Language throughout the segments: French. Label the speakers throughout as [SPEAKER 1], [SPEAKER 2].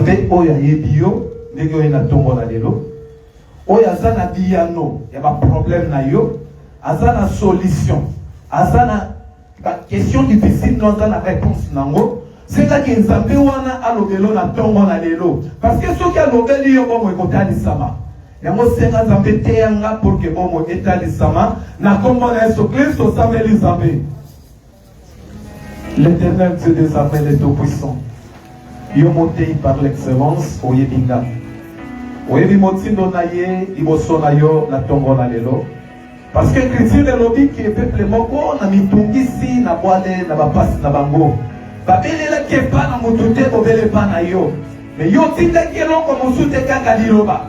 [SPEAKER 1] Nzambe oyo ayebi yo ndenge oyo na tongo na lelo oyo aza na biyano ya ba problème na yo aza na solution aza na question difficile no aza na réponse nango senga ki Nzambe wana alobelo na tongo na lelo parce que soki alobeli yo bomo ekotalisama yango senga Nzambe teyanga pour que bomo etalisama na kombo na Yesu Kristo sameli Nzambe. L'Éternel Dieu des armées, le Tout-Puissant. Yo motei par l'excellence oyebinga. Oyebi motindo na ye liboso na yo na tongo na lelo. Parce que Christ le lobi ki peuple moko na mitungisi na boale na bapasi na bango. Babelela kepa na mutute bobele pa na yo. Mais yo tinda keloko mosute kaka liloba.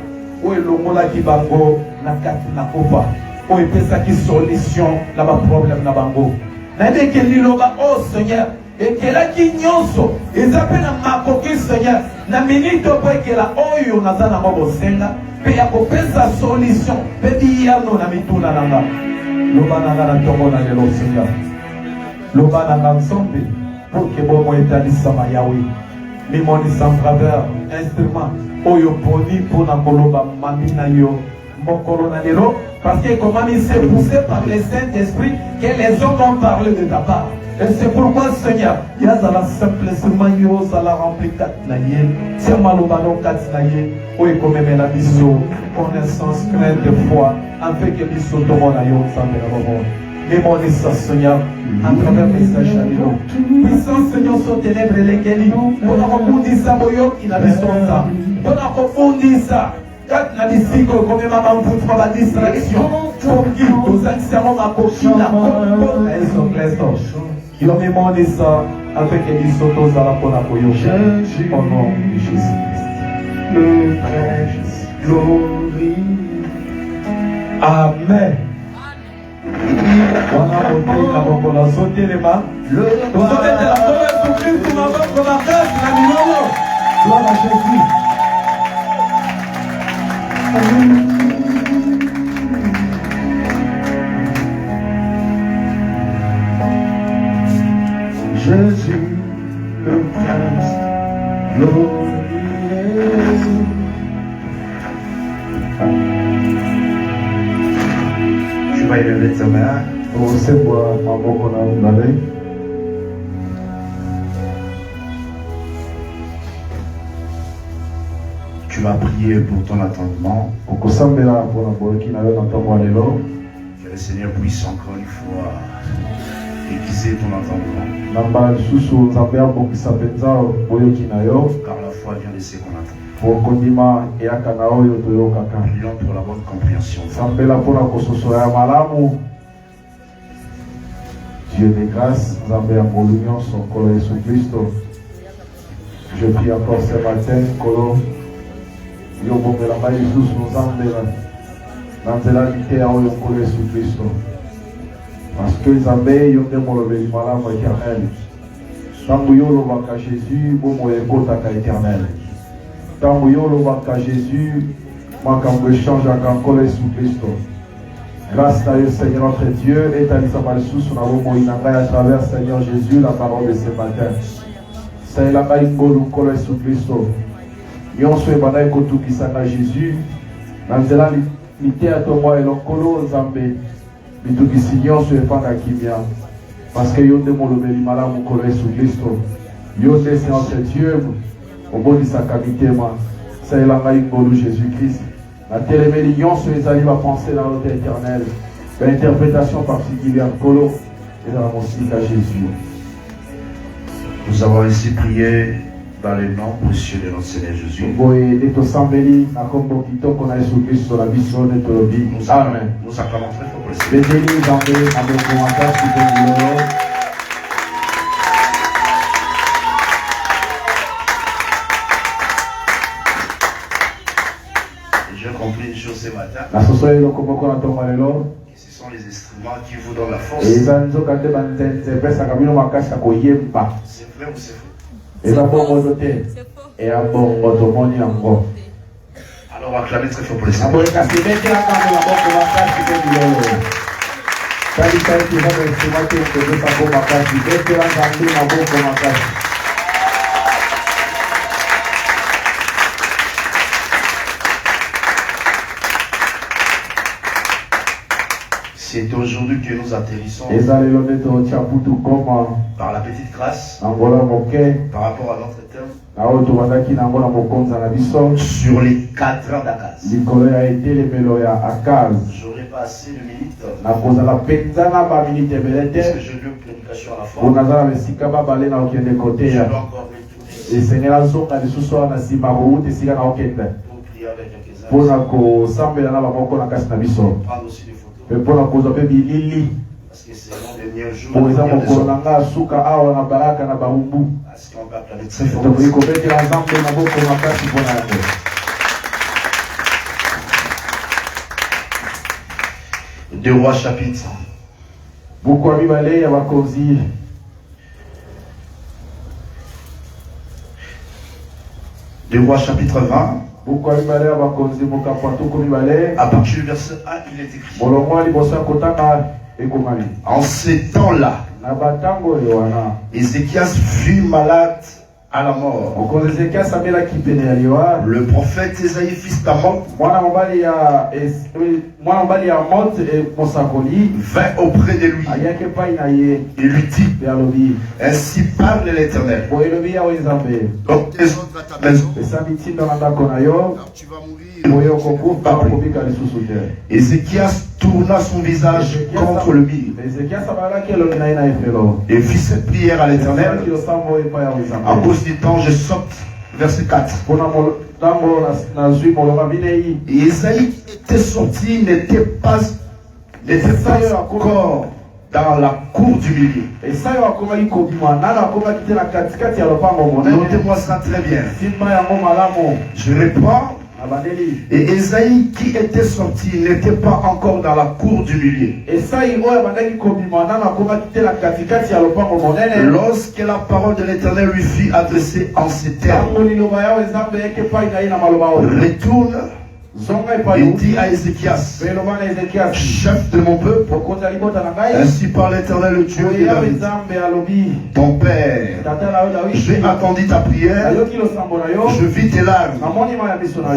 [SPEAKER 1] Oye longola ki bango na kati na kopa. Oye pesa ki solution na ba problème na bango. Nade ke liloba oh Seigneur. Et qu'elle a qui nyonso, ils appellent ma coquille Seigneur. Na minute pour qu'elle a oyo nazana mobo senga, pe ya kopesa solution, pe biyano na mituna nanga. Loba nanga na tongo na lelo Seigneur. Loba nanga nzombe, pour que bomo etalisama Yahweh. Mimoni sans travers, instrument, oyo poni pour na koloba mami na yo, mokolo na lelo, parce que comment il s'est poussé par le Saint-Esprit, que les hommes ont parlé de ta part. Et c'est pourquoi, Seigneur, il y a la simplement yo, ça la rempli katnaye, c'est malobano katnaye, oui, comme même la biso, connaissance, crainte de foi, afin que biso tombe na yo, ça me l'a mais mon ça, Seigneur, à travers mes sachaninos. Puissant Seigneur, sur ténèbres et lesquels on a refondi ça, boyo, qui n'a pas ça. On a refondi ça. Quand la disciple, comme maman, vous fera la distraction, pour qui nous actions ma coquille, la bonne, elles sont claires. Il a demandé ça avec les sotos à la Ponapoyo. Jésus, au nom de Jésus-Christ. Le prêche, glorie. Amen. On a monté la bombe, on a sauté les mains. Le prêche, la bombe, Christ, ma bombe, on a fait la numéro. Gloire à Jésus. Jésus, le prince, glorieux.
[SPEAKER 2] Tu vas élever ta main. Tu vas prier pour ton attendement. Que le Seigneur puisse encore une fois aiguiser ton entendement. Car la foi vient de ce qu'on attend. Prions pour la bonne compréhension.
[SPEAKER 3] Dieu de grâce, je prie encore ce matin, Kolo, parce que Zambé, yo demolo le malam éternel. Tangu yo lo baka Jésus, bomo ekota éternel. Tangu yo lo baka Jésus, makambo change encore sous Christ. Grâce à Dieu, Seigneur notre Dieu, et à l'Isabal sous na bomo inanga à travers Seigneur Jésus la parole de ce matin. C'est la baïngolu kole sous Christ. Yon soit banaï kotu kisanga Jésus. Nanzela lité à toi et l'okolo Zambé. Parce que yo demolobeli malamu kole sous Christ. Yo c'est notre Dieu. Au bon de sa qualité, c'est la maïngolu Jésus-Christ. La télémélion sur les alliés va penser dans l'autre éternel. L'interprétation particulière Kolo et dans la musique à Jésus.
[SPEAKER 2] Nous avons ainsi prié dans le nom précieux de notre Seigneur Jésus. Amen. Nous acclamons très fort pour le Seigneur. J'ai compris une chose ce matin. Ce sont les instruments qui vous donnent la force. C'est vrai ou c'est faux? Alors acclamez très fort pour le Seigneur. C'est aujourd'hui que nous atterrissons par la petite grâce, par rapport à notre terme, sur les 4 ans d'Akaz. J'aurais pas assez de minutes parce que j'ai deux prédications à la fois. Je dois encore retourner pour prier avec quelques-uns, prendre aussi des photos, parce que c'est mon dernier jour. Est-ce qu'on peut acclamer très fort? 2 Rois chapitre. 2 Rois chapitre 20. À partir du verset 1, il est écrit: en ces temps-là, Ézéchias fut malade à la mort. Le prophète Ésaïe, fils d'Amoz, vint auprès de lui et lui dit: ainsi parle l'Éternel. Donc tes autres à ta maison, car tu vas mourir. Ézéchias tourna son visage contre le mur et fit cette prière à l'Éternel. À cause du temps, je saute. Verset 4. Et Ésaïe était sorti, n'était pas encore dans la cour du milieu. Notez-moi ça très bien. Je reprends. Et Ésaïe qui était sorti n'était pas encore dans la cour du milieu. Lorsque la parole de l'Éternel lui fut adressée en ces termes: retourne et dit à Ézéchias, chef de mon peuple, ainsi par l'Éternel, le Dieu de David, ton père, j'ai attendu ta prière, je vis tes larmes,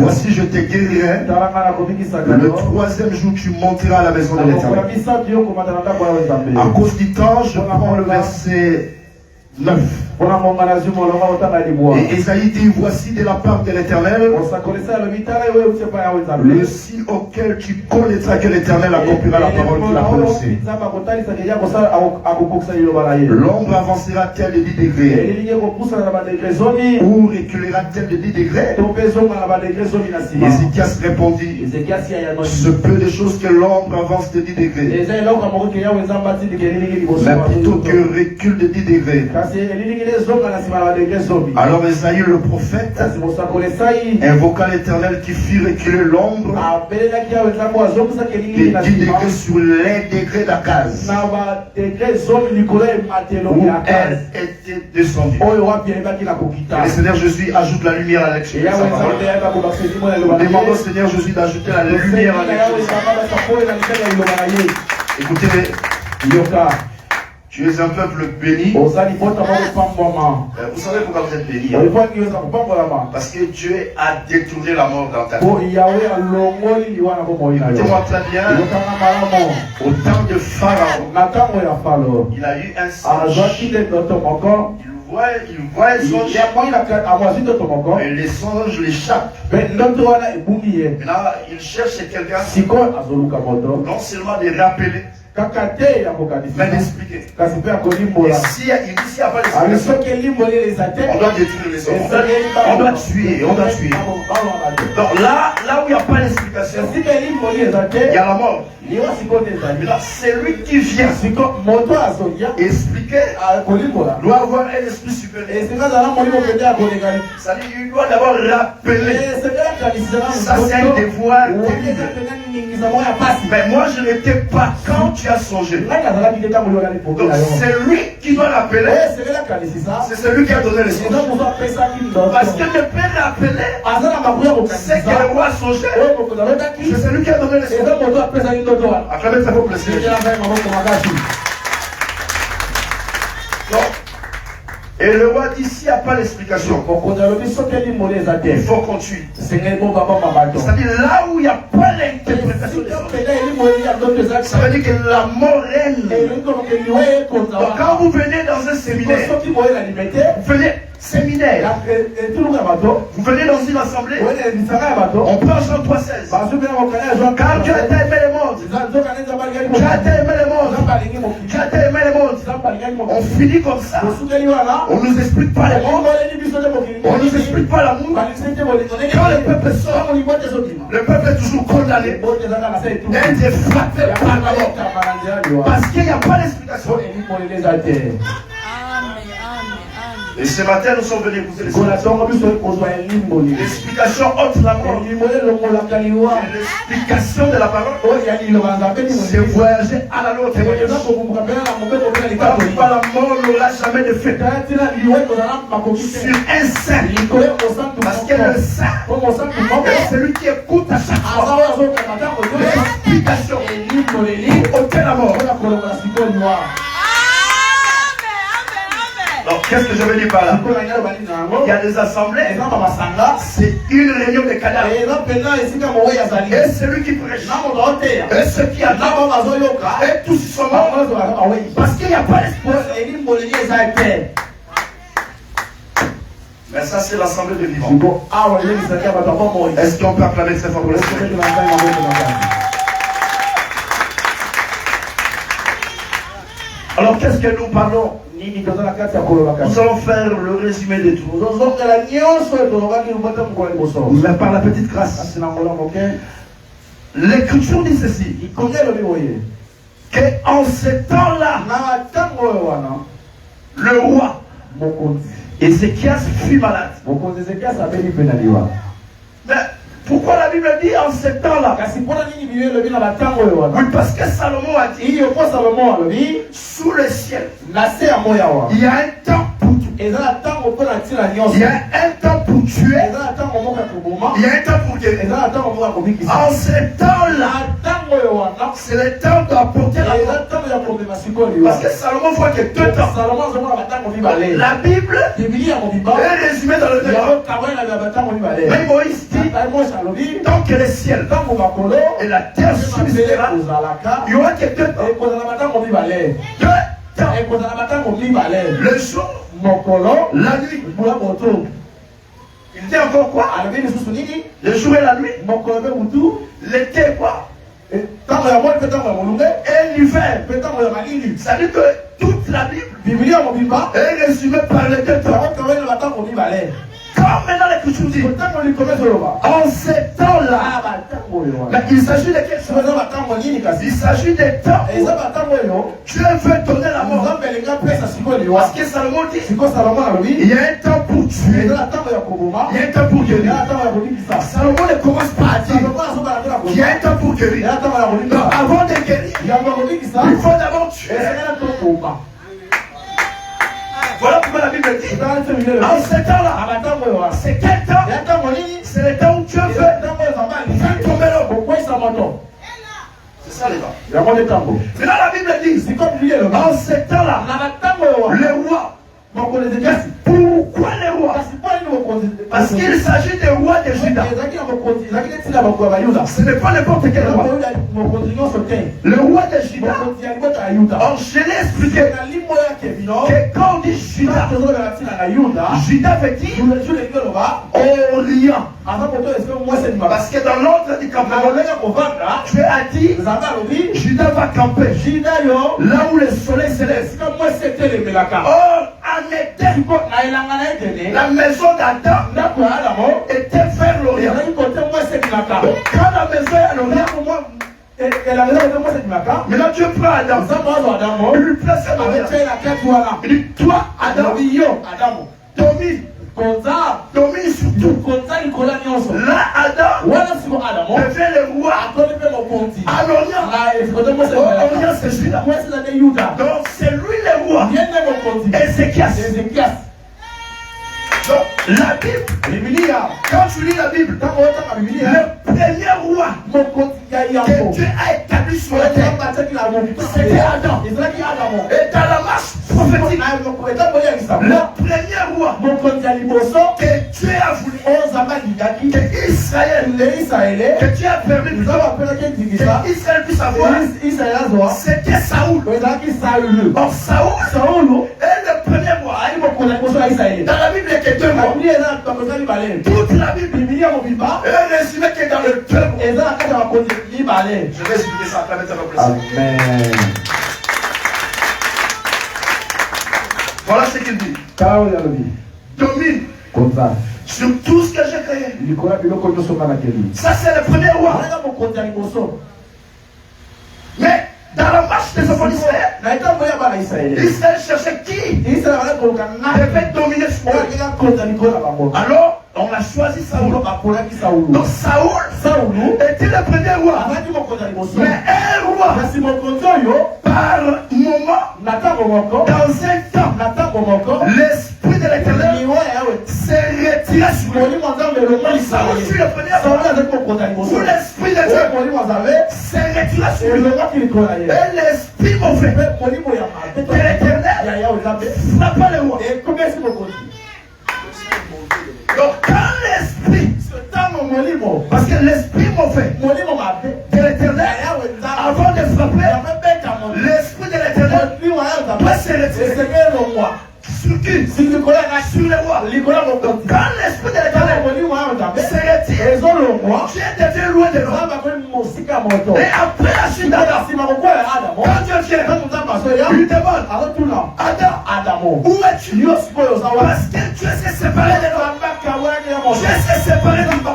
[SPEAKER 2] voici je te guérirai. Le 3e jour tu monteras à la maison de l'Éternel. À cause du temps, je prends le verset 9. Et Ésaïe dit: voici de la part de l'Éternel le signe auquel tu connaîtras que l'Éternel accomplira la parole qu'il a prononcée. L'ombre avancera-t-elle de 10 degrés ou reculera-t-elle de 10 degrés? Ézéchias répondit: ce peu de choses que l'ombre avance de 10 degrés, mais plutôt que recule de 10 degrés. Alors Ésaïe le prophète invoqua l'Éternel qui fit reculer l'ombre de 10 degrés sur les degrés d'Akaz où elle était descendue. Et le Seigneur Jésus ajoute la lumière à l'extérieur de sa parole. Nous demandons au Seigneur Jésus d'ajouter la lumière à l'extérieur de sa parole. Écoutez, tu es un peuple béni. Vous savez pourquoi vous êtes béni? Parce que Dieu a détourné la mort dans ta vie. Écoutez-moi très bien. Au temps de Pharaon, il a eu un songe. Il voit un songe. Et les songes l'échappent. Maintenant, il cherche quelqu'un non seulement de rappeler, mais d'expliquer. Et s'il n'y a pas d'explication, on doit détruire les hommes. On doit tuer. Donc là où il n'y a pas d'explication, il y a la mort. Maintenant, celui qui vient expliquer doit avoir un esprit supérieur. C'est-à-dire qu'il doit d'abord rappeler. Ça, c'est un devoir terrible. Mais moi, je n'étais pas quand tu as songé. Donc, c'est lui qui doit rappeler. C'est celui qui a donné les songes. Parce qu'il ne peut rappeler ce que le roi a songé. C'est celui qui a donné les songes. Acclamez très fort le Seigneur. Et le roi dit, s'il n'y a pas l'explication, il faut continuer. C'est-à-dire là où il n'y a pas l'interprétation, ça veut dire que la mort règne. Donc quand vous venez dans un séminaire, vous venez séminaire, vous venez dans une assemblée, on peut en Jean 3,16. Car Dieu a aimé le monde, Dieu a aimé le monde, Dieu a aimé le monde. On finit comme ça. On ne nous explique pas le monde, on ne nous explique pas l'amour. Quand le peuple sort, le peuple est toujours condamné d'être frappé par la mort, parce qu'il n'y a pas d'explication. Et ce matin, nous sommes venus écouter l'explication entre la mort. L'explication de la parole, c'est voyager à la nôtre. Par la mort, on n'aura jamais de fait. Sur un saint. Parce que le saint est celui qui écoute à chaque fois. L'explication ôter la mort. Alors, qu'est-ce que je veux dire par là? Il y a des assemblées, c'est une réunion de cadavres. Et celui qui prêche, et ceux qui attendent, et tous sont morts, parce qu'il n'y a pas d'espoir. Mais ça, c'est l'assemblée de vivants. Est-ce qu'on peut acclamer très fort pour l'esprit? Alors, qu'est-ce que nous parlons? Nous allons faire le résumé de tout. Mais par la petite grâce, l'Écriture dit ceci, qu'en ce temps-là, le roi Ézéchias fut malade. Mais pourquoi la Bible dit en ce temps-là? Oui, parce que Salomon a dit, sous le ciel, il y a un temps pour tout. Il y a un temps pour tuer. Il y a un temps pour guérir. En ce temps-là, c'est le temps d'apporter la mort. Parce que Salomon voit que deux temps. La Bible est résumée dans le deux temps. Mais Moïse dit, tant que le ciel et la terre subsistera, il y aura que deux temps. Le jour, la nuit. Il dit encore quoi? Le jour et la nuit. L'été quoi? Et l'hiver. Ça veut dire que toute la Bible est résumée par les deux temps. Quand maintenant l'Écriture dit, en ce temps-là, il s'agit de quel temps? Il s'agit des temps où Dieu veut donner la mort. Parce que Salomon dit, il y a un temps pour tuer, il y a un temps pour guérir. Salomon ne commence pas à dire, il y a un temps pour guérir. Donc avant de guérir, il faut d'abord tuer. Voilà pourquoi la Bible dit, en ce temps-là, c'est quel temps? C'est le temps où Dieu veut faire tomber l'homme. C'est ça les gars. Maintenant la Bible dit, en ce temps-là, le roi. Pourquoi le roi? Parce qu'il s'agit des rois de Juda. Ce n'est pas n'importe quel roi. Le roi de Juda. Or, je l'ai expliqué que quand on dit Juda, Juda veut dire Orient. Parce que dans l'ordre du campement, Dieu a dit Juda va camper là où le soleil se lève. Or, en été, la maison d'Adam était vers l'Orient. Quand la maison est à l'Orient, maintenant Dieu prend Adam, il lui place à l'Orient. Il dit, toi Adam, domine sur tout. Là Adam devient le roi à l'Orient. L'Orient c'est Juda. Donc c'est lui le roi. Ézéchias. Donc La Bible, quand tu lis la Bible, le premier roi que Dieu a établi sur la terre, c'était Adam. Et dans la marche prophétique, le premier roi que Dieu a voulu, que Israël, que Dieu a permis que Israël puisse avoir, c'était Saoul. Or Saoul est le premier roi. Dans la Bible, il y a que deux rois. Toute la Bible est résumée que dans le deux rois. Je vais expliquer ça après mettre à
[SPEAKER 3] Amen.
[SPEAKER 2] Voilà ce qu'il dit. Domine sur tout ce que j'ai créé. Ça, c'est le premier roi. Mais dans la marche des enfants d'Israël, Israël cherchait qui devait dominer sur eux. Alors, on a choisi Saoul. Donc Saoul était le premier roi. Mais un roi, par moment, dans un temps, l'esprit de l'Éternel s'est retiré sur lui. Saoul fut le premier roi. Sous l'esprit de Dieu s'est retiré sur lui. Et l'esprit mauvais de l'Éternel frappa le roi. Donc quand l'esprit, parce que l'esprit mauvais de l'Éternel, avant de frapper, l'esprit de l'Éternel doit se retirer. Sur qui? Sur le roi. Donc quand l'esprit de l'Éternel se retire, Dieu devient loin de l'homme. Et après la chute d'Adam, quand Dieu vient, il demande Adam, où es-tu? Parce que Dieu s'est séparé de l'homme. Dieu s'est séparé de l'homme.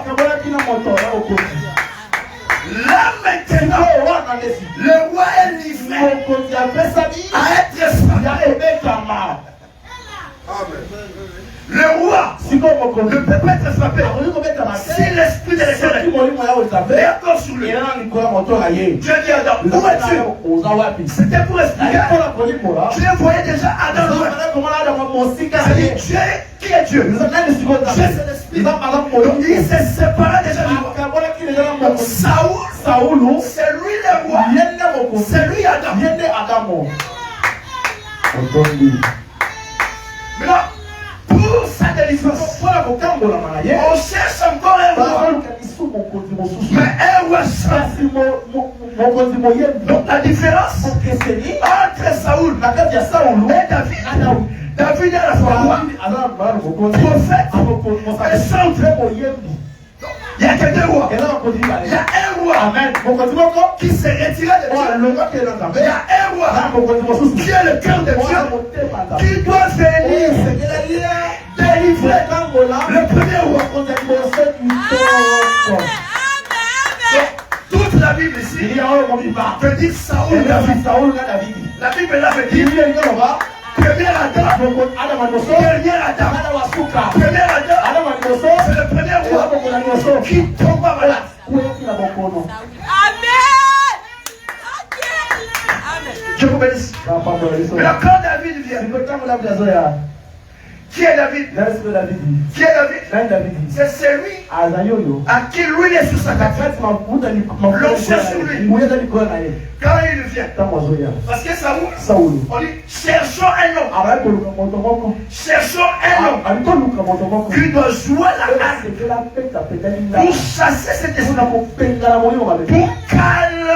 [SPEAKER 2] Là maintenant, le roi est livré à être frappé. Le roi ne peut pas être frappé si l'esprit de l'Éternel est encore sur lui. Dieu dit à Adam, où es-tu? C'était pour expliquer. Dieu voyait déjà Adam loin. Dieu, qui est Dieu? Dieu c'est l'esprit. Donc il s'est séparé déjà du roi. Saoul, c'est lui le roi. C'est lui Adam. Maintenant, pour sa délivrance, on cherche encore un roi. Mais un roi seul. Donc la différence entre Saoul et David. David est à la fois roi, prophète et centre. Il n'y a que deux rois. Il y a un roi qui s'est retiré de Dieu. Il y a un roi qui est le cœur de Dieu, qui doit venir délivrer le premier roi. Toute la Bible ici veut dire Saoul David. La Bible là veut dire premier Adam, dernier Adam. Premier Adam, c'est le premier roi qui tombe malade.
[SPEAKER 4] Amen.
[SPEAKER 2] Je vous bénisse. Mais quand David vient, qui est David? Qui est David? C'est celui à qui lui est sur sa tête. L'onction sur lui. Quand il vient, parce que Saoul, on dit cherchons un homme. Cherchons un homme qui doit jouer la harpe pour chasser cet esprit, pour calmer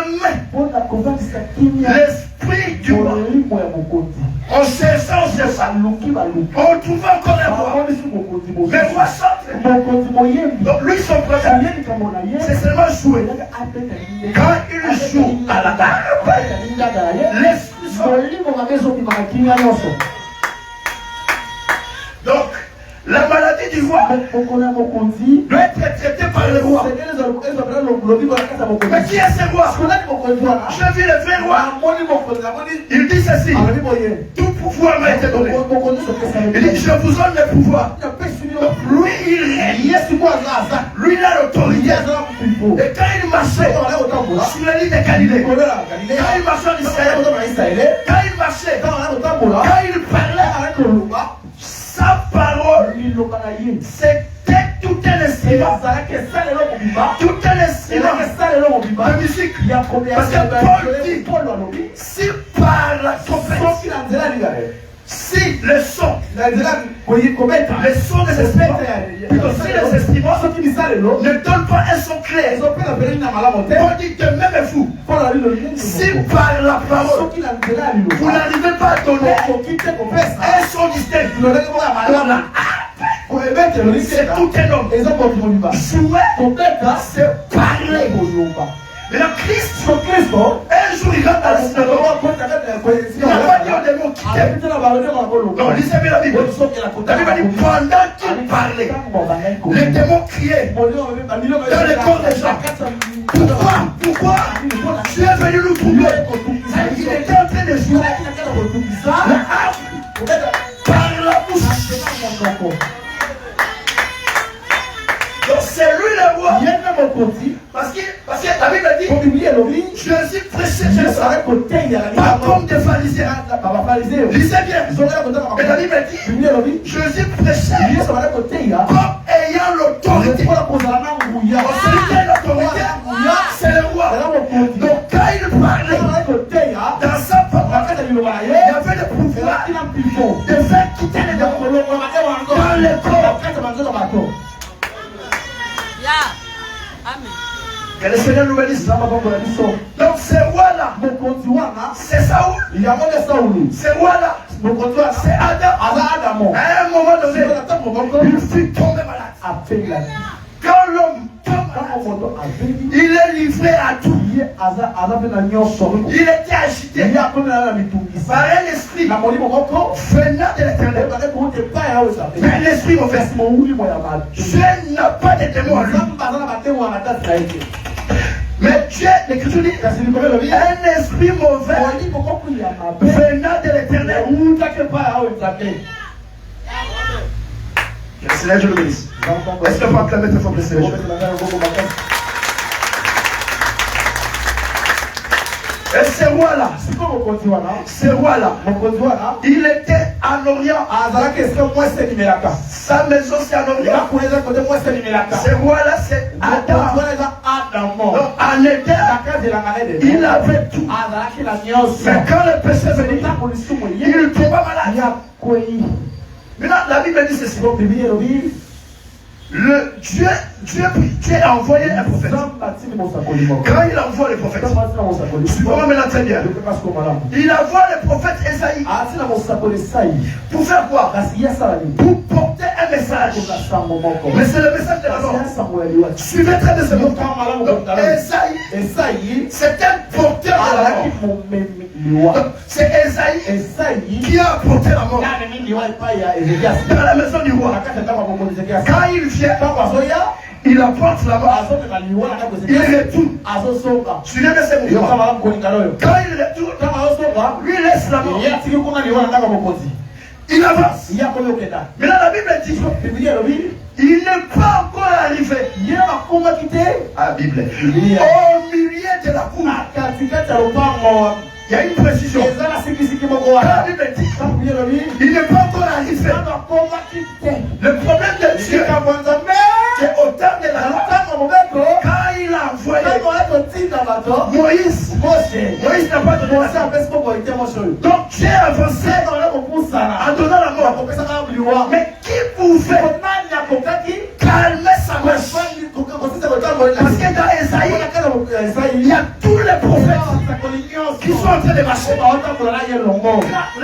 [SPEAKER 2] l'esprit du roi. On cherchait, on trouvait encore un roi. Mais roi centre. Donc lui, son problème, c'est seulement jouer. Quand il joue à la harpe, l'esprit sort. Donc, la maladie du roi doit être traitée par le roi. Mais qui est ce roi? Je vis le vrai roi. Il dit ceci: tout pouvoir m'a été donné. Il dit: je vous donne le pouvoir. Lui, il règne. Lui, il a l'autorité. Et quand il marchait sur la ligne de Galilée, quand il marchait en Israël, quand il marchait, quand il parlait, sa parole C'était tout un instrument. Tout un instrument de musique. Parce que Paul dit, si par la trompette, si le son, les sons des instruments, si les instruments ne donnent pas un son clair, on dit de même vous. Si par la parole, vous n'arrivez pas à donner un son distinct, c'est tout un homme. Jouer, c'est parler. Mais le Christ, un jour il rentre dans la synagogue. Il n'a pas dit des mots qui t'aiment. Non, lisez bien la Bible. La Bible dit pendant qu'il parlait, les démons criaient dans les corps des gens. Pourquoi tu es venu nous troubler? Il était en train de jouer la harpe par la bouche. Donc c'est lui le roi. Parce que la Bible dit, je suis prêché, pas comme des pharisiens. Lisez bien. Et la Bible dit, je suis prêché comme ayant l'autorité. Celui qui a l'autorité, c'est le roi. Donc quand il parlait, dans sa parole, il y avait le pouvoir de faire quitter les démons dans les corps. Que le Seigneur nous bénisse. Donc ces rois-là, c'est Saoul. Ces rois-là, c'est Adam. À un moment donné, il fut tombé malade. Quand l'homme tombe malade, il est livré à tout. Il était agité par un esprit venant de l'éternel. Un esprit mauvais. Dieu n'a pas de démons en lui. Mais Dieu, l'Écriture dit, un esprit mauvais venant de l'éternel. Que le Seigneur le bénisse. Est-ce qu'on peut acclamer très fort le Seigneur? Et ce roi-là, il était en Orient. Sa maison c'est en Orient. Ce roi-là c'est Adam. Donc en Éden, il avait tout. Mais quand le péché est venu, il tomba malade. Maintenant la Bible dit ceci. Dieu a envoyé un prophète. Quand il envoie le prophète, suivons maintenant très bien. Il envoie le prophète Esaïe. Pour faire quoi? Pour porter un message. Mais c'est le message de la mort. Suivez très bien ce mot. Esaïe, c'est un porteur de la mort. C'est Esaïe qui a apporté la mort dans la maison du roi. Quand il vient, il apporte la mort. Il retourne. Suivez bien ces mots. Quand il retourne, lui laisse la mort. Il avance. Mais là, la Bible dit, il n'est pas encore arrivé. La Bible. Au milieu de la cour. Il y a une précision. La Bible dit, il n'est pas encore arrivé. Le problème de Dieu, c'est au terme de la loi. Quand il a envoyé Moïse, Moïse n'a pas donné la mort. Donc Dieu a avancé en donnant la mort. Mais qui pouvait calmer sa marche? Parce que dans Esaïe, il y a tous les prophètes qui sont en train de marcher.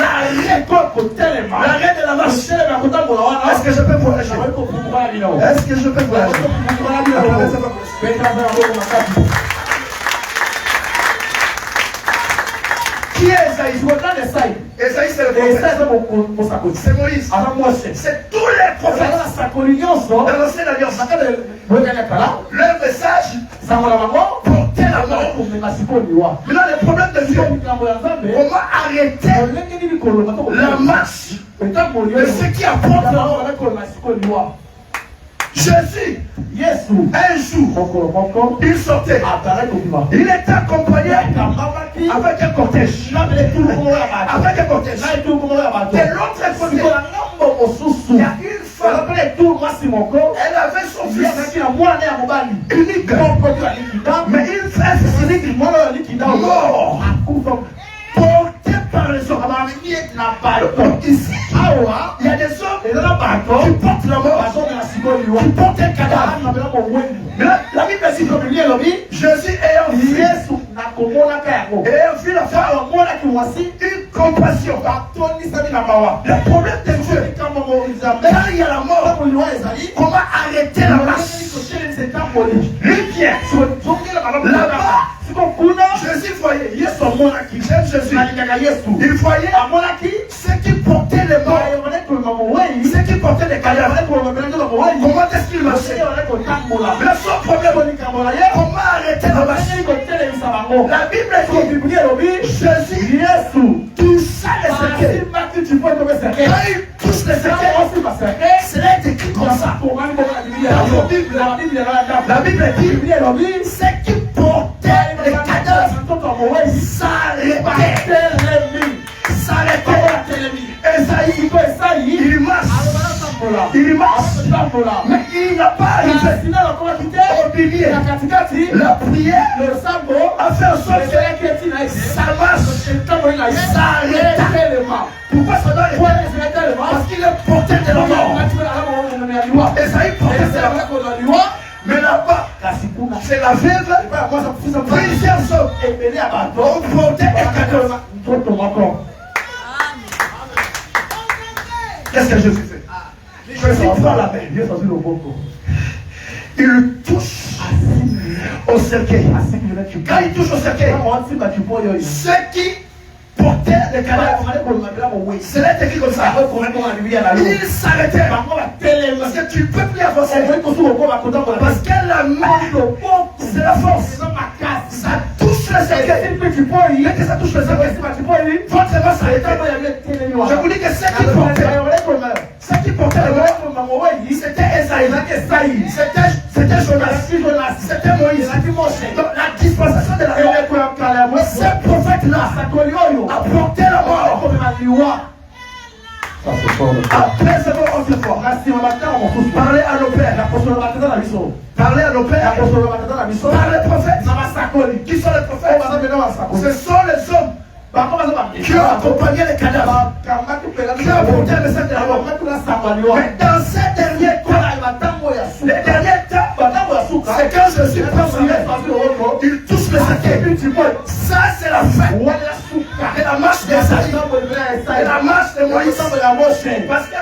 [SPEAKER 2] L'arrêt de la marche. Est-ce que je peux voyager? Est-ce que je peux voyager? Qui est Esaïe? Esaïe c'est le prophète. C'est Moïse. C'est tous les prophètes dans l'ancienne alliance. Leur message portait la mort. Maintenant le problème de Dieu, comment arrêter la marche de ceux qui apportent la mort? Jésus, un jour, il sortait. Il était accompagné avec un cortège. De l'autre côté, il y a une femme Elle avait son fils unique. Mais il fait mort. Porté par les hommes. Donc ici, il y a des hommes qui portent la mort, qui portent un cadavre. Mais là, la Bible dit, Jésus ayant vu la femme, une compassion. Le problème de Dieu, quand il y a la mort, comment arrêter la marche? Lui vient là-bas. Jésus voyait, j'aime Jésus. Il voyait ceux qui portaient les morts, ceux qui portaient les cadavres. Comment est-ce qu'il marchait? Le seul problème, comment arrêter la marche? La Bible dit, Jésus toucha les cercueils. Quand il touche les cercueils, c'est écrit comme ça. La Bible dit, ceux qui portaient les cadavres s'arrêtaient. Esaïe, il marche. Mais il n'a pas arrivé au milieu. La prière a fait en sorte que ça marche. S'arrête. Pourquoi ça doit arrêter? Parce qu'il est porté de la mort. Esaïe portait de la mort. Mais là-bas, c'est la veuve. Plusieurs hommes ont porté un cadavre. Qu'est-ce que Jésus fait? Jésus prend la main. Il touche au cercueil. Quand il touche au cercueil, ceux qui portaient les cadavres, c'est là écrit comme ça. Il s'arrêtait. Parce que tu ne peux plus avancer. Parce que la main, c'est la force. Ça touche le cercueil. Dès que ça touche le cercueil, votre main s'arrête. Je vous dis que ceux qui portaient le mort, c'était Esaïe, c'était Jonas, c'était Moïse. Donc la dispensation de la mort, ce prophète-là a porté la mort.
[SPEAKER 3] Ça c'est fort.
[SPEAKER 2] Après c'est bon, on se voit. Parlez à nos pères. Parlez à nos pères. Par les prophètes. Qui sont les prophètes? Ce sont les hommes qui ont accompagné les cadavres, qui ont apporté le message de la mort. Mais dans ces derniers temps, les derniers temps, c'est quand Jésus prend il touche le cercueil. Ça c'est la fin de la marche d'Esaïe, de la marche de Moïse. Parce que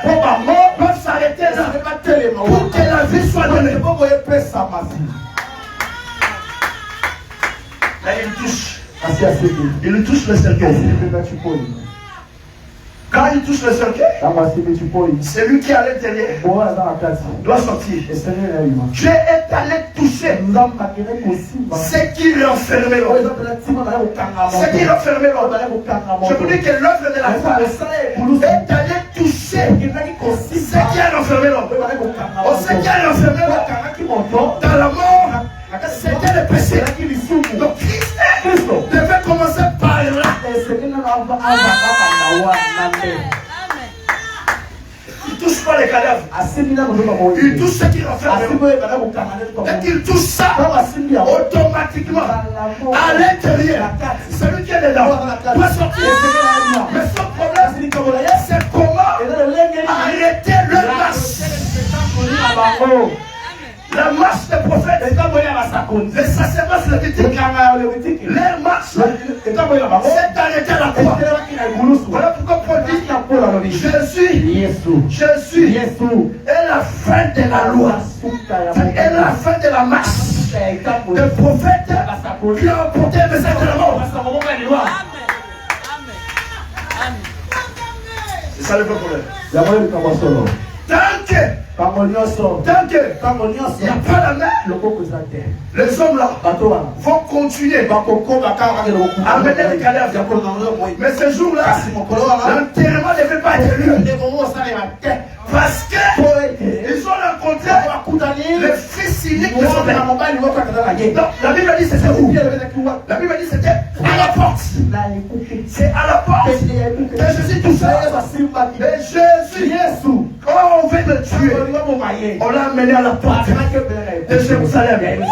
[SPEAKER 2] eux peuvent s'arrêter là pour que la vie soit donnée. Là il touche. Il touche le cercueil. Quand il touche le cercueil, c'est lui qui est à l'intérieur doit sortir. Dieu est allé toucher ce qui renfermait l'homme. Ce qui renfermait l'homme. Je vous dis que l'œuvre de la femme est allé toucher ce qui a renfermé l'homme. Ce qui a renfermé l'homme dans la mort, c'était le péché. Donc Christ devait commencer par là. Il ne touche pas les cadavres. Il touche ce qui renferme. Dès qu'il touche ça, automatiquement, à l'intérieur, celui qui est dedans peut sortir. Mais son problème, c'est comment arrêter le marche. La marche des prophètes, les sacerdotes lévitiques, leur marche, c'est d'arrêter la croix. Voilà pourquoi Paul dit Jésus est la fin de la loi, est la fin de la marche des prophètes qui ont apporté le message de la mort. C'est ça le problème. Tant qu'il n'y a pas la main, les hommes là vont continuer à mener les cadavres. Mais ce jour-là, l'enterrement ne devait pas être lieu. Parce qu'ils ont rencontré le fils cynique de son père. Non, la Bible dit c'était où? La Bible dit c'était à la porte. C'est à la porte. Et Jésus tout ça. Et Jésus, quand on veut le tuer, on l'a amené à la porte de Jérusalem. Non,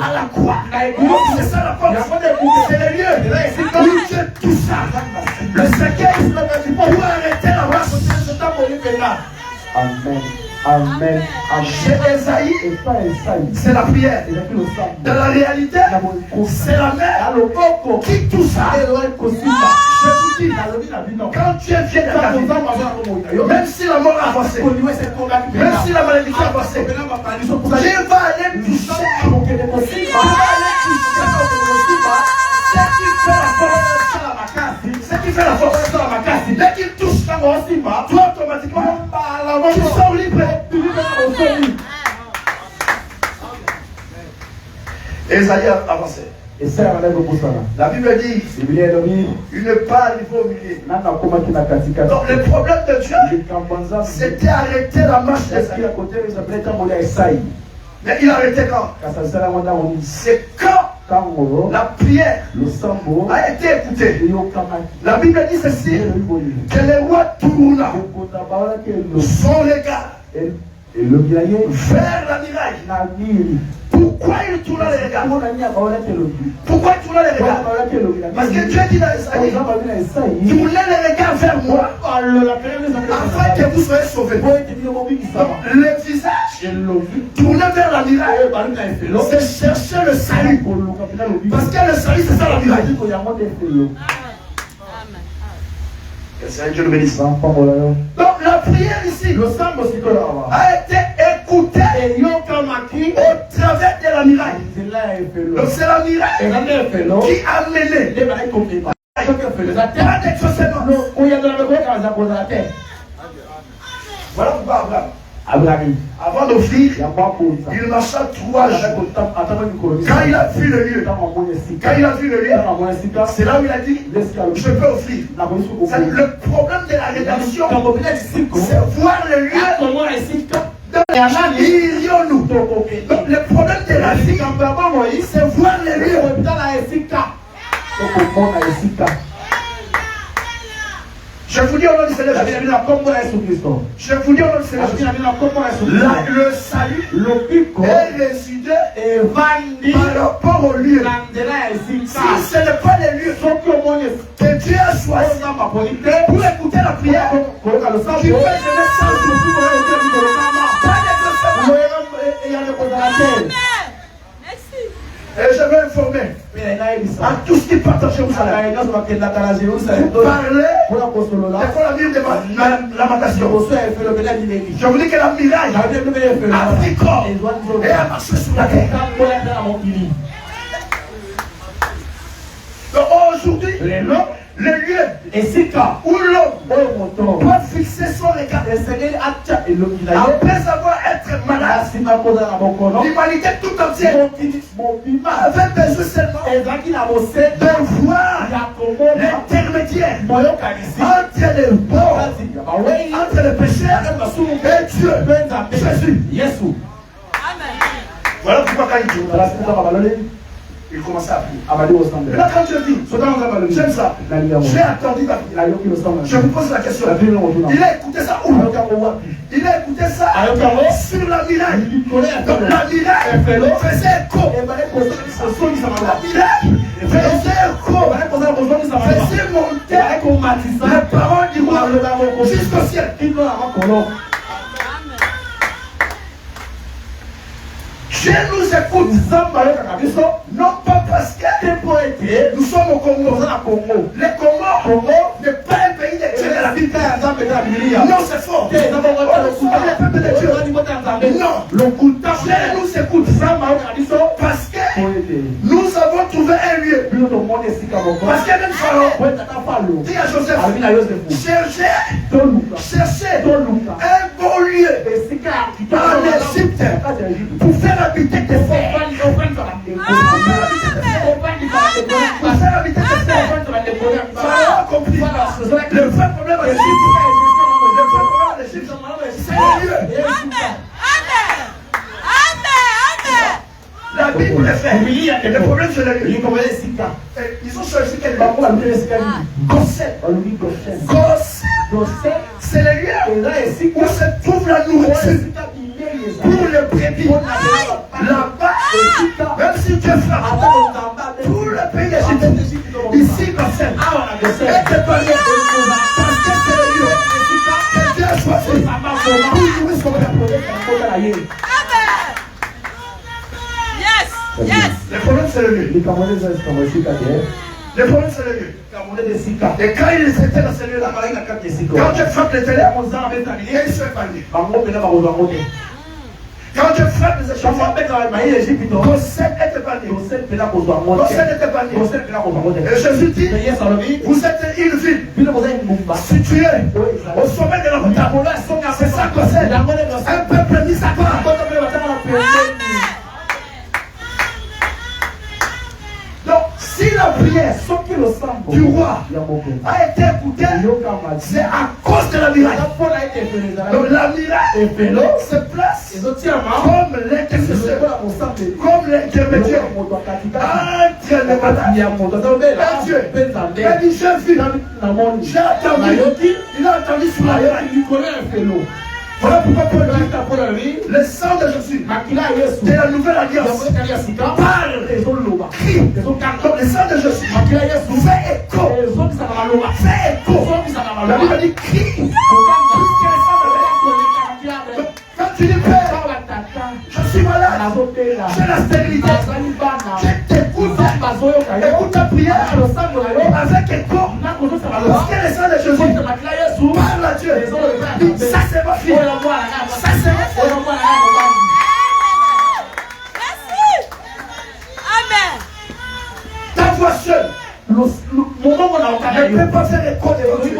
[SPEAKER 2] à la croix. C'est ça la porte. C'est le lieu où Dieu tout ça. Le cercueil pour arrêter la marche.
[SPEAKER 3] Amen. Amen.
[SPEAKER 2] Chez Esaïe, c'est la prière. Dans la réalité, c'est la mère qui tout ça. Je vous dis, quand Dieu vient de ta vie, même si la mort a avancé, même si la malédiction a avancé, Dieu va aller toucher. Ce qui fait la force sur la macasse, dès qu'il touche ta mort, toi automatiquement, tu sors libre. Esaïe a avancé. La Bible dit une part il faut humilier. Donc le problème de Dieu, c'était arrêter la marche d'Esaïe. Mais il a arrêté quand? C'est quand la prière a été écoutée. La Bible dit ceci, que le roi tourna son regard vers la muraille. Pourquoi il tourna les regards? Pourquoi il tourna les regards? Parce que Dieu dit dans Esaïe, tournez les regards vers moi afin que vous soyez sauvés. Le visage tourné vers la muraille, c'est chercher le salut. Parce que le salut, c'est ça la muraille. Que c'est Dieu le bénisse. Donc la prière ici a été écoutée au travers de la muraille. Donc c'est la muraille qui a mené. Pas d'exaucement. Voilà pourquoi Abraham, avant d'offrir, il marcha 3 jours. Quand il a vu le lieu, c'est là où il a dit, je peux offrir. Le problème de la rédemption, c'est voir le lieu. Donc le problème de la vie, c'est voir le lieu. Je vous dis au nom du Seigneur, je vous dis au nom du Seigneur, le salut est résidé par rapport au lieu. Si ce n'est pas le lieu que Dieu a choisi pour écouter la prière, tu peux jamais et je vais informer à tous qui partent à Jérusalem. Parlez de la ville de Lamentation. Je vous dis que la miraille a pris corps et a marché sur la terre. Donc aujourd'hui, le lieu où l'homme doit fixer son regard après avoir été malade, l'humanité tout entière avait besoin seulement de voir l'intermédiaire entre les bons, entre les pécheurs et Dieu, Jésus. Voilà pourquoi quand il commençait à prier. Et là, quand Dieu dit, j'aime ça, j'ai attendu ta prière. Je vous pose la question. Il a écouté ça où? Il a écouté ça sur la muraille. Donc la muraille faisait écho. La muraille faisait écho. Faisait monter les paroles du roi jusqu'au ciel. Dieu nous écoute, non pas parce que nous sommes au Congo. Le Congo n'est pas un pays de Dieu de la Bible. Non, c'est faux. Nous sommes le peuple de Dieu. Non, Dieu nous écoute parce que nous avons trouvé un lieu. Parce que même Pharaon dit à Joseph, cherchez un bon lieu en Égypte pour faire habiter tes frères. Pharaon a compris. Le vrai problème en Égypte, c'est le lieu. Bible est faite. Le problème c'est le lieu. Ils ont choisi quel Gosset. Gosset, c'est le lieu où se trouve la nourriture pour le brebis. Là-bas, même si Dieu frappe tout le pays d'Égypte, ici Gosset, est pas lié parce que c'est le lieu que Dieu a choisi pour nourrir son peuple.
[SPEAKER 4] Yes.
[SPEAKER 2] Le problème c'est le lieu. Le problème c'est le lieu. Et quand ils étaient dans ce lieu-là, quand Dieu frappe les ténèbres, ils sont épargnés. Quand Dieu frappe les égyptiens, Gosset est épargné. Gosset est épargné. Et Jésus dit, vous êtes une ville située au sommet de la montagne. C'est ça Gosset. Un peuple mis à part. Donc, si la prière du roi a été écoutée, c'est à cause de la miracle. Donc, la miracle se place comme l'intercesseur, comme l'intermédiaire entre les malades et Dieu. Il dit, j'ai entendu, il a entendu sur la miracle. Voilà pourquoi Paul dit, le sang de Jésus, de la nouvelle alliance, parle, crie. Donc le sang de Jésus fait écho. La Bible dit crie. Quand tu dis Père, je suis malade, j'ai la stérilité, je t'écoute, écoute ta prière avec écho. Parce que le sang de Jésus parle à Dieu. Ça c'est ma fille. Ça c'est ma fille.
[SPEAKER 4] Amen.
[SPEAKER 2] Ta voix seule ne peut pas faire écho de Dieu.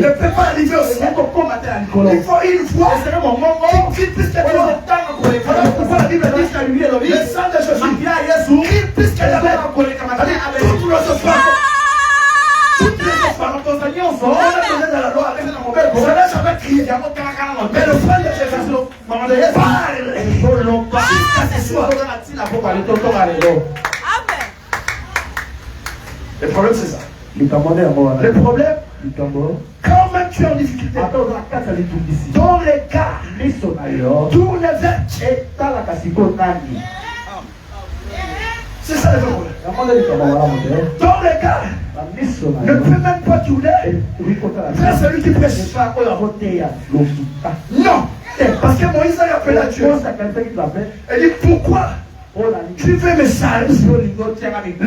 [SPEAKER 2] Ne peut pas arriver au ciel. Il faut une voix qui crie plus que toi. Voilà pourquoi la Bible dit le sang de Jésus crie plus que la mer. Toutes nos offrandes, on a donné dans la loi avec la mauvaise. On n'a jamais crié. Mais le sang de Jésus parle jusqu'à ce soir. Le problème c'est ça. Le problème, quand même tu es en difficulté, ton regard tourne vers c'est ça le problème. Ton regard ne peut même pas tourner vers celui qui prêche. Non, parce que Moïse a appelé à Dieu. Il dit pourquoi tu veux me salir le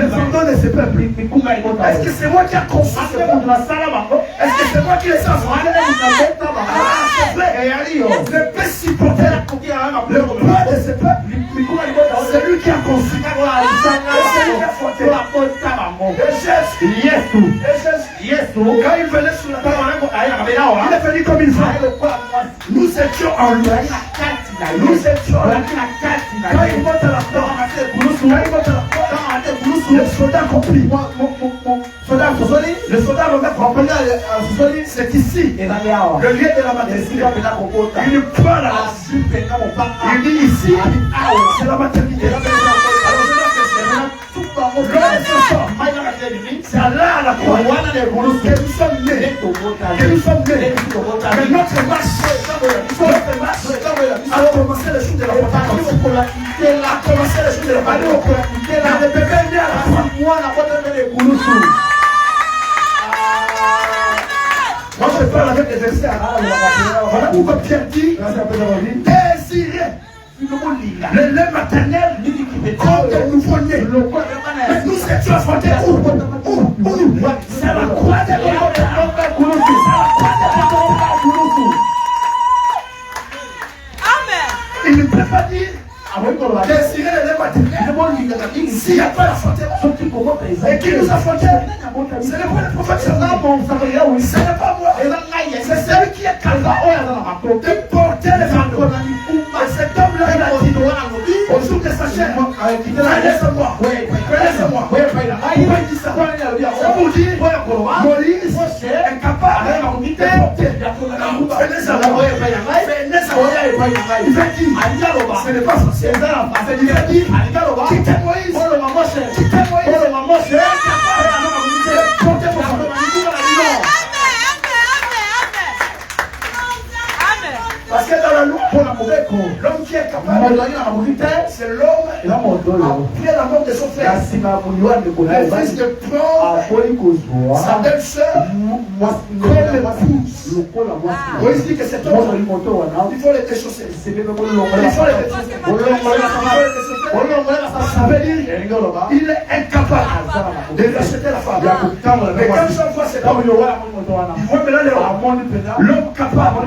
[SPEAKER 2] fantôme de ce peuple? Est-ce que c'est moi qui a conçu ce peuple? Est-ce que c'est moi qui les ai envoyés? Ah, c'est vrai. Je peux supporter le poids de ce peuple. C'est lui qui a conçu. C'est lui qui a fauté. Et Jésus, quand il venait sur la terre, il est venu comme il veut. Nous étions en lui. Nous étions en lui. Quand il monte à la porte, le soldat compris. Le soldat compris. C'est ici le lieu de la maternité. Il prend la race. Il dit ici c'est la maternité. C'est là à la croix que nous sommes nés. Mais notre marche a commencé le jour de la Pentecôte. A commencé le jour de la Pentecôte. Le bébé né à la croix. Moi je parle avec des versets. Voilà pourquoi Pierre dit désirez le lait maternel comme des nouveau-nés. Mais nous étions affrontés où? C'est la croix de Golgotha. Il ne peut pas dire désirer le lait maternel s'il n'y a pas la frontière. Et qui nous a frontières? C'est le vrai prophète. Ce n'est pas moi. C'est celui qui est capable de porter les fantômes. Et cet homme-là, il a dit au jour de sa chair, connaissez-moi. Connaissez-moi. Pourquoi il dit ça? C'est pour dire Moïse est capable de porter. Il fait qui? Ce n'est pas facile. Il fait qui? Quittez Moïse. Quittez Moïse. Parce que dans la loi, l'homme qui est capable, c'est l'homme après la mort de son frère. Le fils de prendre sa belle-sœur comme épouse. Moïse dit que cet homme, il faut les déchausser. Il faut les déchausser. Ça veut dire il est incapable de racheter la femme. Mais quand je vois cet homme, il voit maintenant l'homme capable.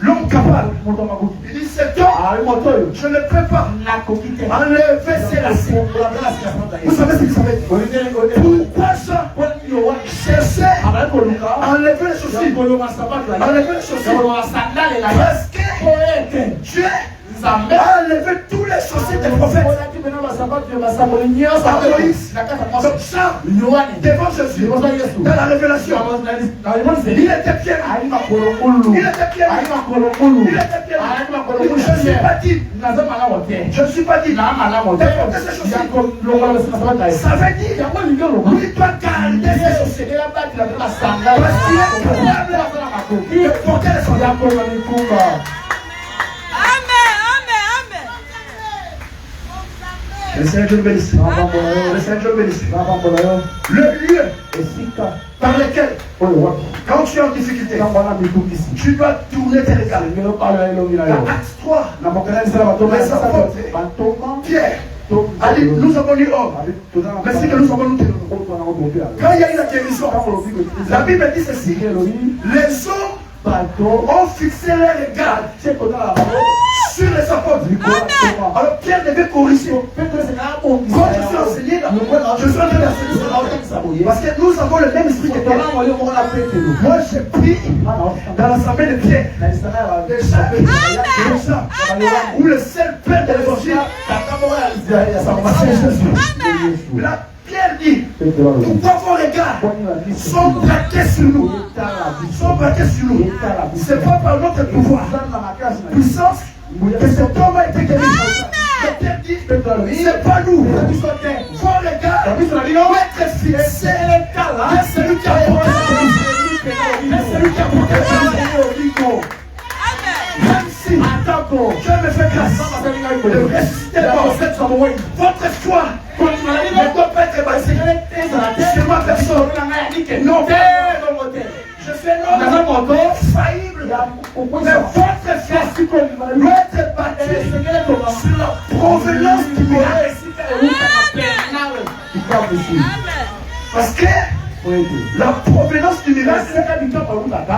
[SPEAKER 2] L'homme capable. Il dit cet homme, je ne peux pas enlever ses lacets. Vous savez ce que ça veut dire? Pourquoi ça? Chercher à enlever les chaussures. Enlever les chaussures. Parce que Dieu a enlevé tous les chaussures des prophètes. Comme ça, devant Jésus, dans la révélation, il était pierre. Il était pierre. Je ne suis pas dit. Déporter ses chaussures. Ça veut dire, lui doit garder ses chaussures. Parce qu'il est capable de porter les chaussures. Le Seigneur Dieu le bénisse. Le Seigneur Dieu le bénisse. Le lieu par lequel, quand tu es en difficulté, tu dois tourner tes regards. Dans Acte 3, les apôtres, Pierre, a dit, nous avons lu homme, mais c'est que nous avons lu. Quand il y a eu la guérison, la Bible dit ceci: les hommes ont fixé les regards sur les apôtres. Alors Pierre devait corriger. Quand je suis enseigné là, je suis en train d'enseigner parce que nous avons le même esprit que Pierre. Moi j'ai pris dans l'assemblée de Pierre déjà où le seul père de l'évangile, là Pierre dit, pourquoi vos regards sont braqués sur nous? C'est pas par notre pouvoir, puissance, que cet homme a été guéri. Pierre dit, c'est pas nous. Vos regards doivent être fixés. C'est celui qui a porté. Même si Dieu me fait grâce de ressusciter votre foi ne doit pas être basée sur ma personne. Non, je fais l'homme faillible. Mais votre foi doit être bâtie sur la provenance du miracle. Parce que la provenance du miracle,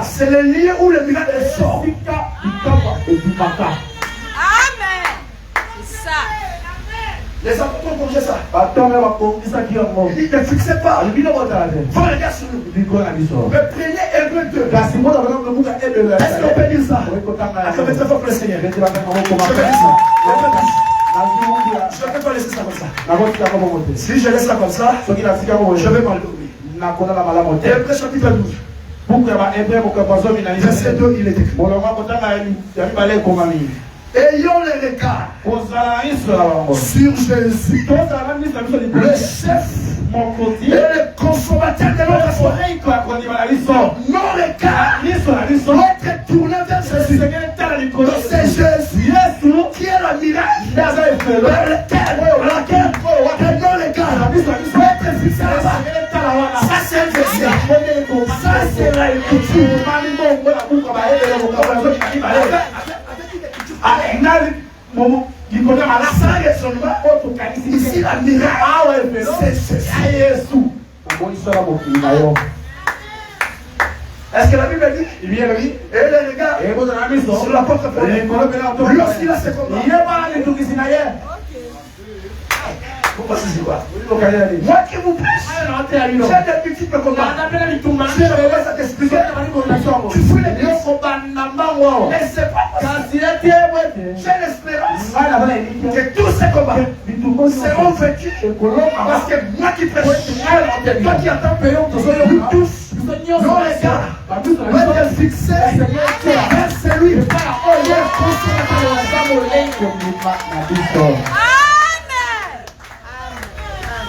[SPEAKER 2] c'est le lieu où le miracle sort.
[SPEAKER 4] Amen. C'est ça.
[SPEAKER 2] Les apôtres ont corrigé ça. Il dit, ne fixez pas vos regards sur nous. Mais prenez Hébreu 2. Est-ce qu'on peut dire ça? Acclamez très fort pour le Seigneur. Je vais dire ça. Je ne peux pas laisser ça comme ça. Si je laisse ça comme ça, je vais mal dormir. Hébreu chapitre 12. Verset 2, il est écrit: ayons les regards sur Jésus, le chef et le consommateur de notre foi. Nos regards doivent être tournés vers Jésus. C'est Jésus qui est le miracle vers lequel nos regards doivent être fixés là-bas. Ça c'est le Messie. Ça c'est la écriture. Ici la miracle, c'est Jésus. Est-ce que la Bible dit? Et les regards sur l'apôtre Paul, lorsqu'il a ses combats, Vous pensez c'est quoi? Moi qui vous prêche, j'ai des multiples combats. Tu es heureux, ça t'explique. Tu fous les pieds. Mais c'est pas possible. J'ai l'espérance que tous ces combats seront vaincus. Parce que moi qui prêche, toi qui attends, nous tous, nos regards vont être fixés vers celui qui est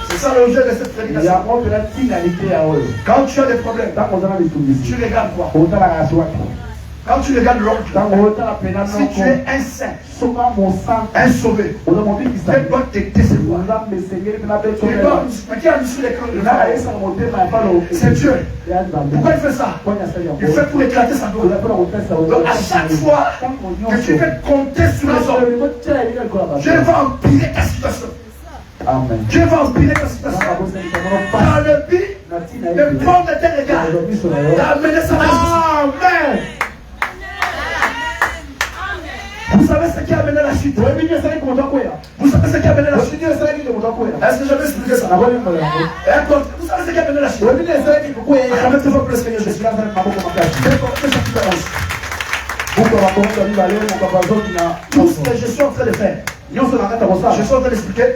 [SPEAKER 2] C'est ça l'objet de cette prédication. Quand tu as des problèmes, tu regardes quoi? Quand tu regardes l'autre, si tu es un saint, un sauvé, il doit te décevoir. Qui a mis sur l'écran de c'est Dieu. Pourquoi il fait ça? Il fait pour éclater sa gloire. Donc à chaque fois que tu veux compter sur les hommes, Dieu va empirer ta situation.
[SPEAKER 3] Amen.
[SPEAKER 2] Dieu va empirer ta situation. Dans le but de prendre tes regards, d'amener sa réussite. Amen. Vous savez ce qui a amené la chute? Vous savez ce qui a amené la chute? Est-ce que je vais expliquer ça? Vous savez ce qui a amené la chute? Remettez-vous pour le Seigneur Jésus. Tout ce que je suis en train de faire, je suis en train d'expliquer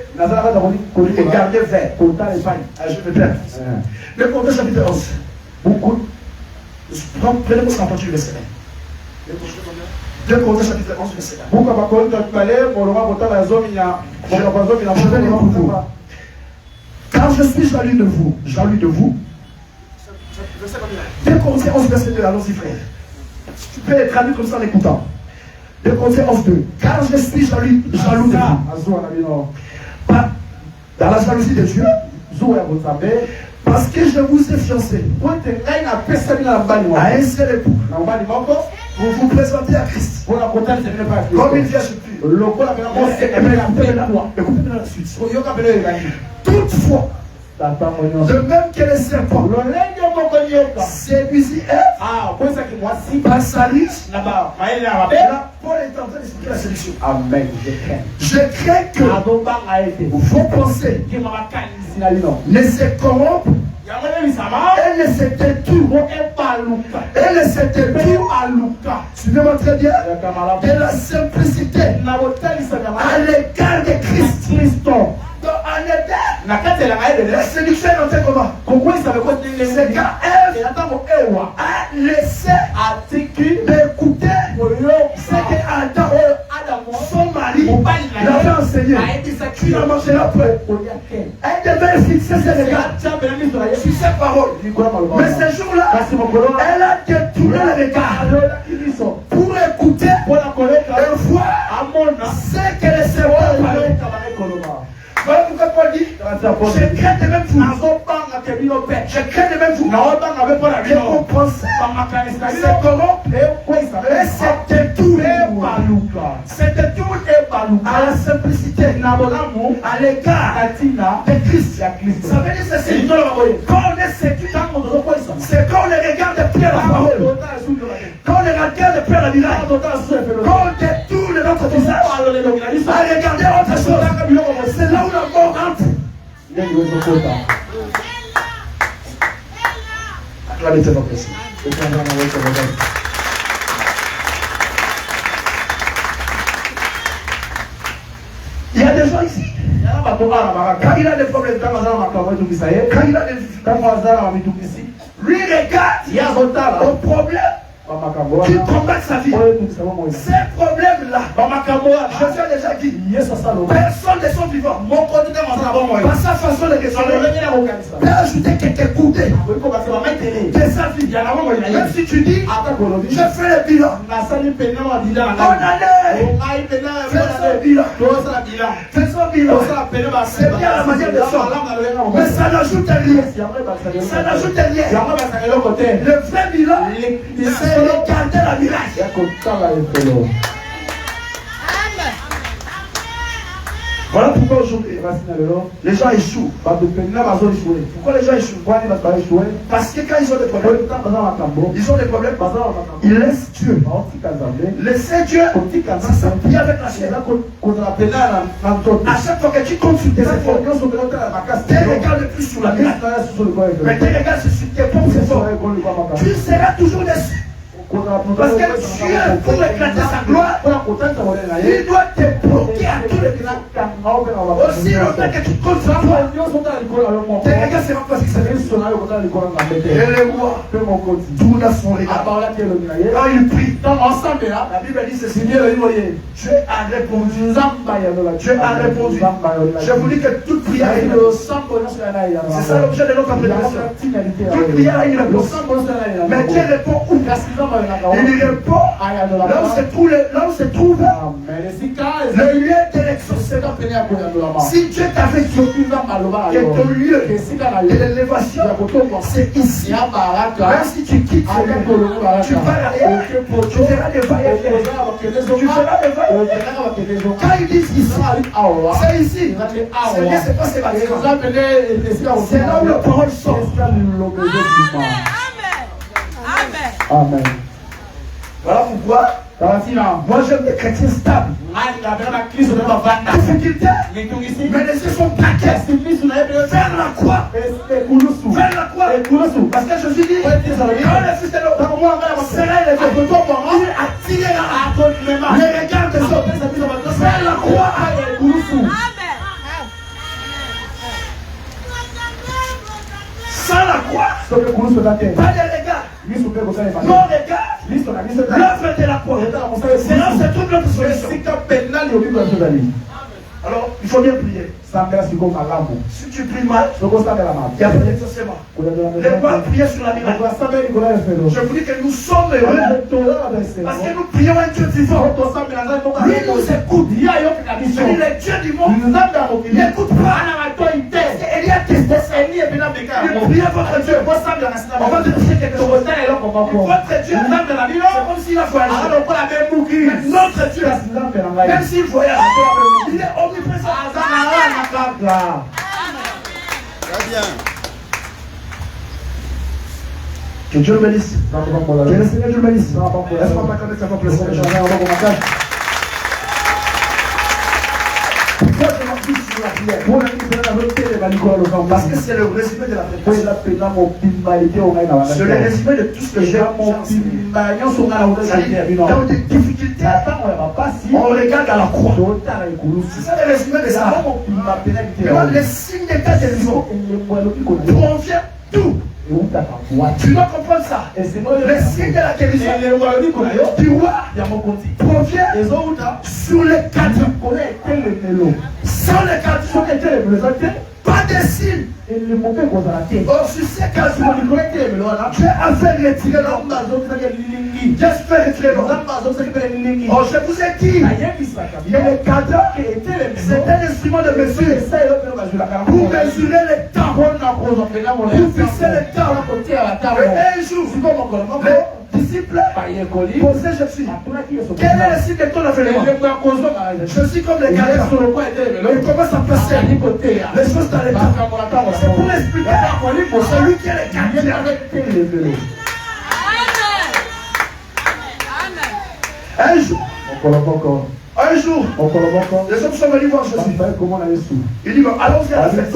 [SPEAKER 2] et garder vert. Je me perds. Le Corinthiens chapitre 11. Prenez-moi ce rapporteur du verset 1. 2 Corinthiens chapitre 11, verset 1. Car je suis jaloux de vous. 2 Corinthiens 11, verset 2. Allons-y, frère. Tu peux les traduire comme ça en écoutant. 2 Corinthiens 11, 2. Car je suis jaloux de vous. Dans la jalousie de Dieu, parce que je vous ai fiancé à un seul époux. Vous vous présentez à Christ comme une vierge pure. Écoutez-moi la suite. Toutefois, de même que le serpent séduisit Ève par sa riche, Paul est en train d'expliquer la séduction.
[SPEAKER 3] Amen.
[SPEAKER 2] Je crains que vos pensées ne se corrompent. Elle ne se détourne. Elle ne se détourne. Suivez-moi très bien. De la simplicité à l'égard de Christ. Donc en Éden, la séduction est entrée comment? C'est quand Ève a laissé d'écouter ce que Adam, son mari, l'avait enseigné. Tu en mangeras après. Elle devait fixer ses regards sur ses paroles. Mais ce jour-là, elle a détourné le regard pour écouter et voir ce que le Seigneur parlait. Voilà pourquoi Paul dit, je crains de même vous. Je crains de même vous. Que vos pensées se corrompent et se détournent à la simplicité, à l'égard de Christ. Ça veut dire ceci. Quand on est séduit, c'est quand on les regarde de près la parole. Quand on les regarde de près la village. Quand on détourne notre visage à regarder autre chose. C'est là où la mort entre. Acclamez votre Christ. Il y a des gens ici. Quand il a des problèmes, quand il a des difficultés, lui regarde au problème qui combattent sa vie. Ces problèmes-là, je vous ai déjà dit, personne ne sont vivants. Par sa façon de raisonner, peut ajouter quelques coudées de sa vie. Même si tu dis, je fais le bilan. Bonne année. Faisons le bilan. C'est bien la manière de faire. Mais ça n'ajoute rien. Ça n'ajoute rien. Le vrai bilan, c'est regarder la mirage. Voilà pourquoi aujourd'hui les gens échouent. Pourquoi les gens échouent? Parce que quand ils ont des problèmes, ils laissent Dieu. Laisser Dieu, ça s'appuie avec la chair. À chaque fois que tu comptes sur tes efforts, tu regardes plus sur la miracle, mais tu regardes sur tes propres efforts, tu seras toujours déçu. Parce que Dieu, pour éclater sa gloire, il doit te bloquer à tous les niveaux. Aussi longtemps que tu comptes sur toi, tes regards seront pas fixés. Et les rois tournent son regard. Quand ils prient, la Bible dit ceci: Dieu a répondu. Dieu a répondu. Je vous dis que toute prière a une réponse. C'est ça l'objet de notre prédication. Toute prière a une réponse. Mais Dieu répond où? Il répond là où se trouve le lieu de l'exaucement. Si Dieu t'avait dit que ton lieu de l'élévation c'est ici, même si tu quittes, tu vas ailleurs, tu verras des va-et-vient. Tu verras des va-et-vient. Quand ils disent ici, c'est ici. C'est bien, c'est pas ces bâtiments. C'est là où la parole sort.
[SPEAKER 3] Amen.
[SPEAKER 2] Voilà pourquoi moi j'aime les chrétiens stables. Difficulté, mais les yeux sont braqués vers la croix. Vers la croix. Parce que Jésus dit, quand le Fils de l'homme sera élevé, il attirera les regards des autres vers la croix. Sans la croix, pas de regard. Non regard. L'œuvre de la croix. C'est là où se trouve notre solution. Alors, il faut bien prier. Si tu pries mal, il y a pas d'exaucement. Les rois prier sur la miracle. Je vous dis que nous sommes heureux parce que nous prions un Dieu vivant. Lui nous écoute. Il est Dieu du monde. Il n'écoute pas. Il y a des il prie votre Dieu. On va te dire quelque chose. Votre Dieu, c'est comme s'il a voyagé. Mais notre Dieu, même s'il voyage, il est omniprésent.
[SPEAKER 5] Très bien.
[SPEAKER 2] Que Dieu le bénisse. Que le Seigneur Dieu le bénisse. Laisse-moi m'accorder sa propre Seigneur. Parce que c'est le résumé de la prédication. C'est le résumé de tout ce que j'ai enseigné. Dans des difficultés, on regarde à la croix. C'est ça le résumé de ça. Maintenant, les signes d'état de vivant provient d'où? Tu dois comprendre ça. Les signes de la guérison du roi provient sur les quatre. Sans les quatre, pas de signes. Or, sur ces quatre, Dieu a fait retirer l'homme. Dieu a fait retirer l'homme. Or, je vous ai dit, les quatre, c'est un instrument de mesure pour mesurer le temps, pour fixer le temps. Et un jour, les disciples posaient Jésus: quel est le signe de ton avènement? Je suis comme les quatre. Il commence à passer les choses dans les temps. C'est pour expliquer celui qui est le quatre. Un jour, les hommes sont venus voir Jésus. Il dit: allons-y à la fête.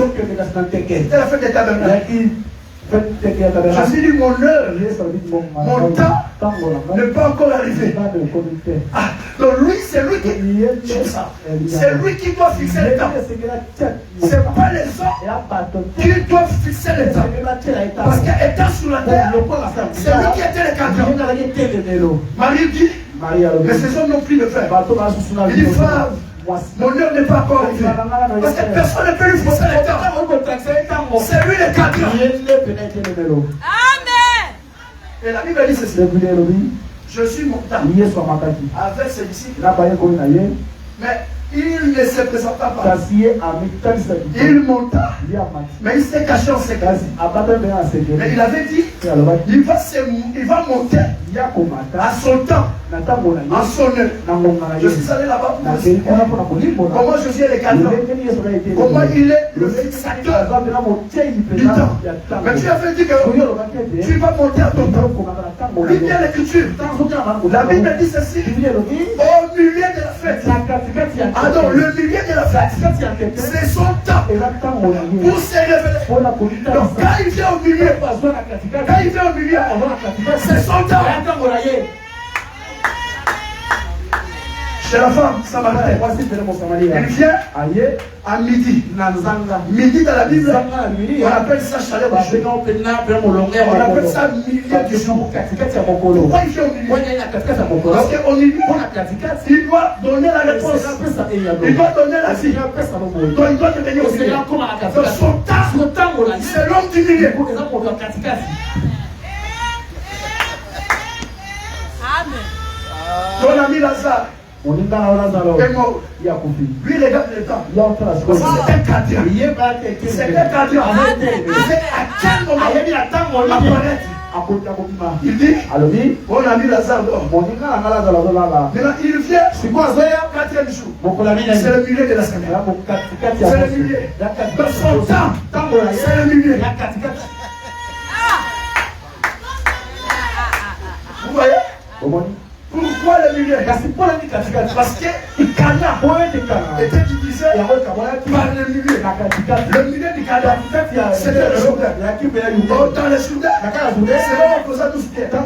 [SPEAKER 2] C'était la fête des tabernacles. Jésus dit: mon heure, mon temps n'est pas encore arrivé. Donc lui, c'est lui qui doit fixer le temps. Ce n'est pas les hommes qui doivent fixer le temps. Parce qu'étant sur la terre, c'est lui qui était le cadre. Marie dit: mais ces hommes n'ont plus de faire. Il dit: frère, mon heure n'est pas encore arrivée. Parce que personne ne peut lui forcer le temps. C'est lui le cadre.
[SPEAKER 4] Amen.
[SPEAKER 2] Et la Bible dit ceci: je suis montant avec ses disciples. Mais Il ne se présenta pas. Il monta. Mais il s'est caché en secret. Mais il avait dit, il va monter à son temps, en son heure. Je suis allé là-bas pour aussi. Comment Jésus est le gardien. Comment il est le fixateur du temps. Mais tu avais dit que tu vas monter à ton temps. Lis bien l'écriture. La Bible dit ceci. Au milieu de la fête. Ah non, le milieu de la fête. C'est son temps pour se révéler. Donc quand il vient au milieu, c'est son temps. Chez la femme samaritaine, il vient à midi. Midi dans la Bible, on appelle ça chaleur du jour. On appelle ça milieu du jour. Pourquoi il vient au milieu? Parce qu'au milieu, il doit donner la réponse. Il doit donner la vie. Donc il doit devenir au milieu. Donc son temps, c'est l'homme du milieu. Ton ami Lazare est mort. Lui regarde le temps. C'est un cadre. C'est un cadre. C'est à quel moment il dit, on a mis Lazare dehors. Maintenant il vient, c'est quoi ça? 4e jour. C'est le milieu de la semaine. C'est le milieu. Dans son temps, c'est le milieu. Vous voyez? Pourquoi le milieu? Parce que Cana était divisé par le milieu. Le milieu du Cana, c'était le Jourdain. Dans le Jourdain, c'est là où on faisait tout ce qui est. Le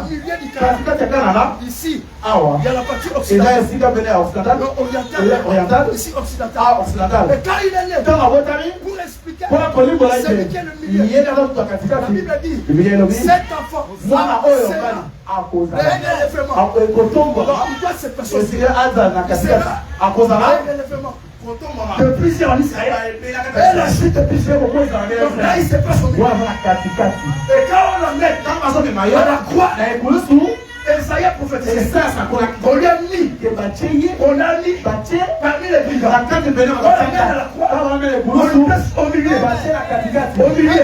[SPEAKER 2] milieu du Cana, ici, il y a la partie occidentale. Orientale. Ici, occidentale. Et quand il est né, pour expliquer c'est lequel le milieu. La Bible dit, cet enfant, de plusieurs en Israël. Et la suite de plusieurs au moins dans les donc là, il se passe au milieu. Et quand on la met dans la croix, Esaïe prophétisé. On lui a mis. On a mis parmi les brigands. On la met dans la croix. On le place au milieu. Au milieu.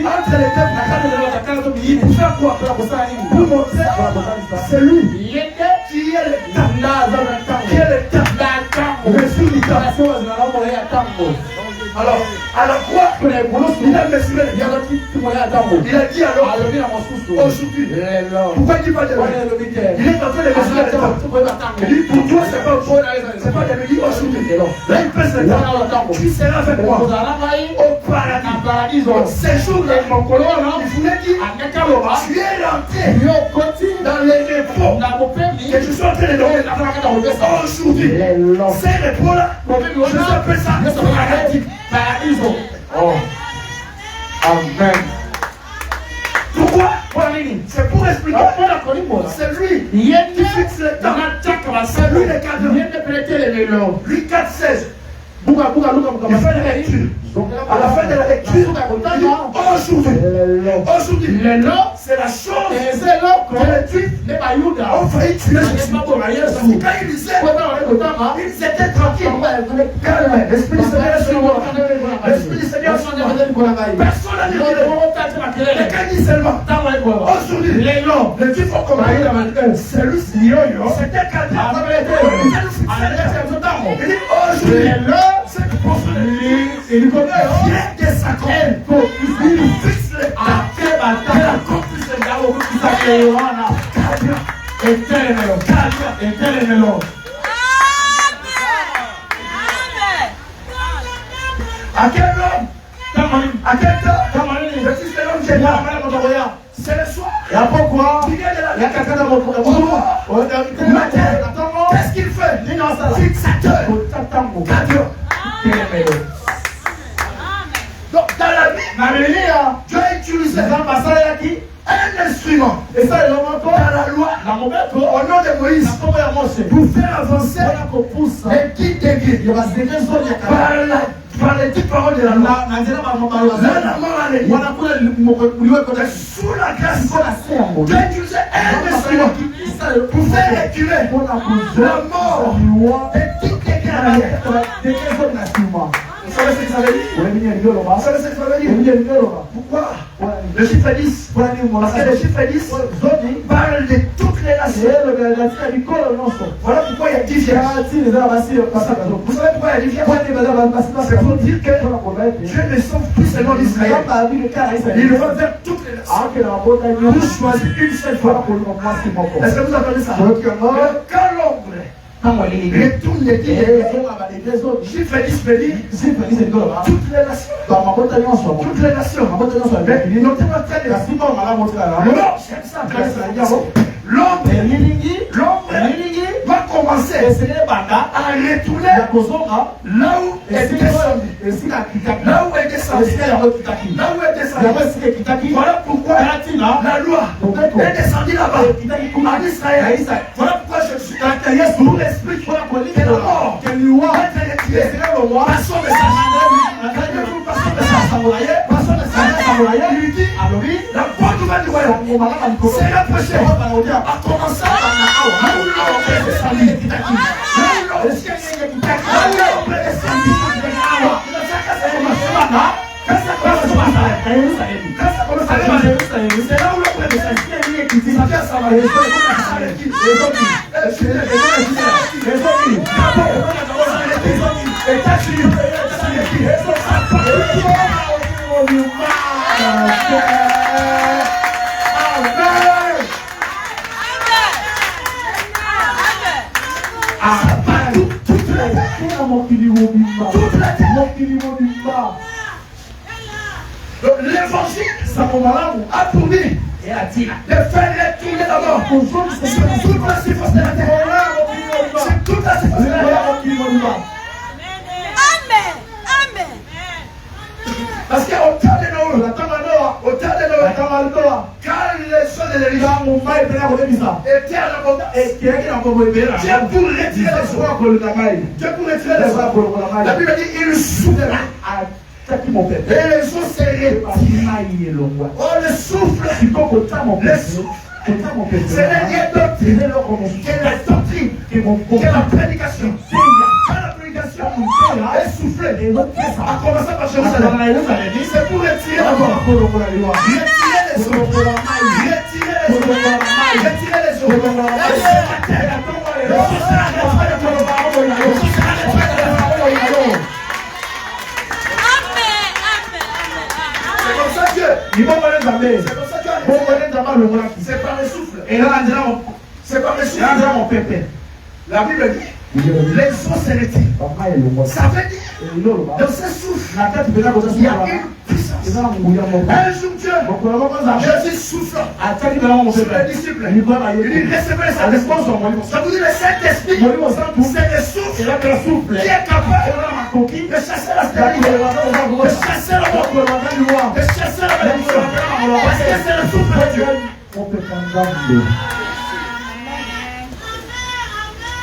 [SPEAKER 2] Entre les deux. Il pour faire quoi? Pour montrer c'est lui qui est le temps. Qui est le temps. Je suis le temps. Alors, à la croix, il a mesuré. Il a dit alors, aujourd'hui, pourquoi il dit pas de lui? Il est en train de mesurer le temps. Il dit, pour toi, c'est pas aujourd'hui, c'est pas de lui aujourd'hui. Là, il pèse le temps. Tu seras avec moi au paradis. Séjour là, il voulait dire, tu es rentré dans les repos que je suis en train de donner aujourd'hui. Ces repos-là, je appelle ça le paradis.
[SPEAKER 3] Oh. Amen.
[SPEAKER 2] Pourquoi? C'est pour expliquer. C'est lui qui fixe le temps. C'est lui le cadre. Lui 4-16. Il fait la lecture. À la fin de la lecture, aujourd'hui, c'est la chose que les Juifs ont failli tuer Jésus. Quand ils lisaient, ils étaient tranquilles. Calme, l'Esprit du Seigneur est sur moi. L'Esprit du Seigneur est sur moi. Personne n'a dit rien. Mais quand il dit seulement, aujourd'hui, les Juifs ont compris. C'est lui, c'était quelqu'un. Il dit aujourd'hui, c'est que pour il connaît rien de sa compte. Il fixe le à quel homme? À quel temps? Le fils de l'homme général. C'est le soir.
[SPEAKER 3] Et après quoi?
[SPEAKER 2] Il y a quelqu'un dans mon matin. Qu'est-ce qu'il fait? Fixateur. Donc dans la Bible, Dieu a utilisé un instrument. Et ça, dans la loi, au nom de Moïse, pour faire avancer les guides des guides. Par les petites paroles de la loi. Sous la grâce, Dieu a utilisé un instrument. pour faire reculer la mort de toutes les carrières. Vous savez ce que ça veut dire? Vous savez ce que ça veut dire? Pourquoi? Le chiffre 10. Parce que le chiffre 10 parle de toutes les nations. Voilà pourquoi il y a 10 vierges. Vous savez pourquoi il y a 10 vierges? C'est pour dire que Dieu ne sauve plus seulement l'Israël. Il va vers toutes les nations. Pour choisir une seule fois. Est-ce que vous entendez ça? Quand l'ombre retourne les 10 chiffre 10 veut dire toutes les nations. Toutes les nations. Notez-moi très bien. L'ombre va commencer à retourner là où elle descend. Là où elle descend. Voilà pourquoi la loi est descendue là-bas en Israël. Voilà pourquoi je suis caractérisé pour l'esprit que la mort va être retirée par son message. Il lui dit la bonne nouvelle du royaume sera prêchée à commencer là où l'ombre est descendue. Là où l'ombre est descendue. Quand ça commence à Jérusalem, c'est là où l'ombre est descendue. Ça vient ça va. L'évangile a pour but de faire retourner la mort sur toute la surface de la terre. Sur toute la surface de la terre.
[SPEAKER 4] Amen. Amen.
[SPEAKER 2] Parce qu'au temps de Noé, quand les choses de l'Église étaient à l'abondance, Dieu pour retirer les eaux. La Bible dit il souffle. Et les eaux se retirent. Oh, le souffle. C'est la doctrine. Quelle est la doctrine? Quelle est la prédication? Quand la prédication est soufflée, à commencer par Jérusalem, c'est pour retirer la mort. Retirer les eaux. Retirer les eaux. C'est comme ça Dieu. C'est par le souffle. C'est par le souffle. La Bible dit les eaux se retirent. Ça veut dire dans ce souffle, il y a une puissance. Un jour Dieu, Jésus souffle sur les disciples. Il dit recevez le Saint-Esprit. Ça vous dit le Saint-Esprit, c'est le souffle qui est capable de chasser la stérilité, de chasser la mort, de chasser la malédiction. Parce que c'est le souffle de Dieu.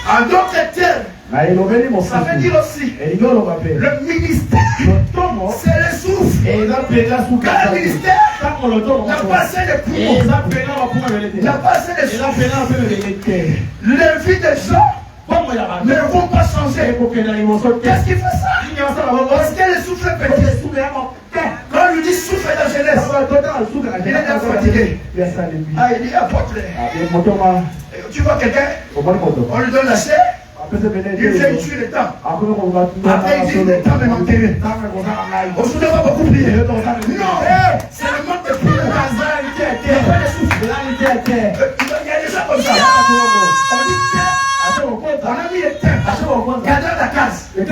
[SPEAKER 2] En d'autres termes, ça veut dire aussi le ministère, c'est le souffle. Quand le ministère n'a pas assez de pouvoir, n'a pas assez de souffle, les vies des gens ne vont pas changer. Qu'est-ce qui fait ça? Parce que le souffle est petit. Quand on lui dit souffle dans jeunesse, il est fatigué. Ah, il dit apporte. Tu vois quelqu'un, on lui donne la chair, il vient tuer le temps. Après il dit le temps est enterré. Aujourd'hui on va beaucoup prier. Non, c'est le manque de prière. Il y a pas de souffle. Il y a des gens comme ça. On dit on a mis le temps. Il y a dans la case. Mais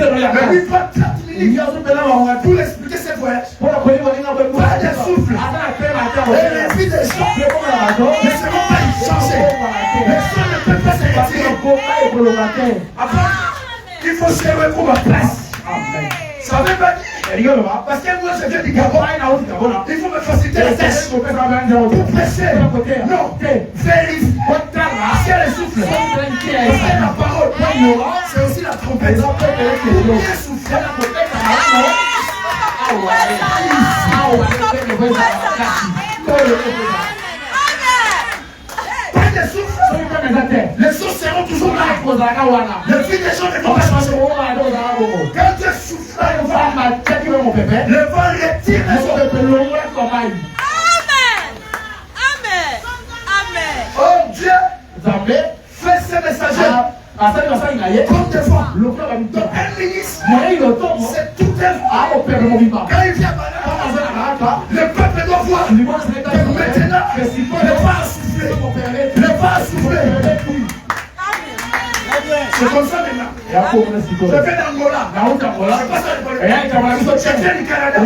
[SPEAKER 2] lui prend 30 minutes pour expliquer ses voyages. Pas de souffle. Et les vies des gens ne seront pas changées. Les gens ne peuvent pas se retirer. Après, il faut se lever pour ma place. Ça veut pas dire. Parce que moi je viens du Gabon. Il faut me faciliter la tâche pour prêcher. Non, vérifie. C'est le souffle. C'est la parole. C'est aussi la trompette. Pour bien souffler. des souffres, les choses seront toujours là. Les vies des gens ne vont pas changer. Quand Dieu souffle, le vent retire les choses.
[SPEAKER 4] Amen. Amen. Amen.
[SPEAKER 2] Oh Dieu, fais ces messagers comme des fois. Donc un ministre, c'est tout un fois. Quand il vient le peuple doit voir que maintenant, le vent a soufflé. Le vent a soufflé. C'est comme ça maintenant. Je fais d'Angola. C'est pas ça le problème. Je viens du Canada.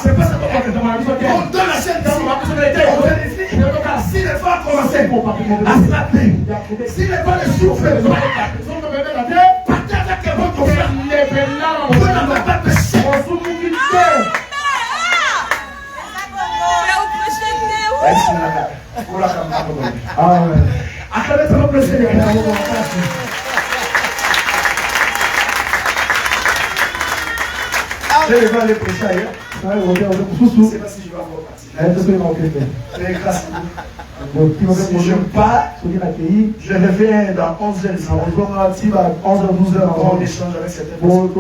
[SPEAKER 2] C'est pas ça le problème. On donne la chaîne d'ici. On vérifie. Si les femmes commencent à se rappeler, si les femmes souffrent, partez avec votre frère. Vous n'avez pas péché. Je vais aller prêcher ailleurs. Je ne sais pas si je vais avoir parti. Mais grâce à vous. Si je pars, je reviens dans 11 heures. On échange avec certaines personnes.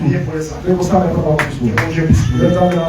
[SPEAKER 2] Priez pour les enfants.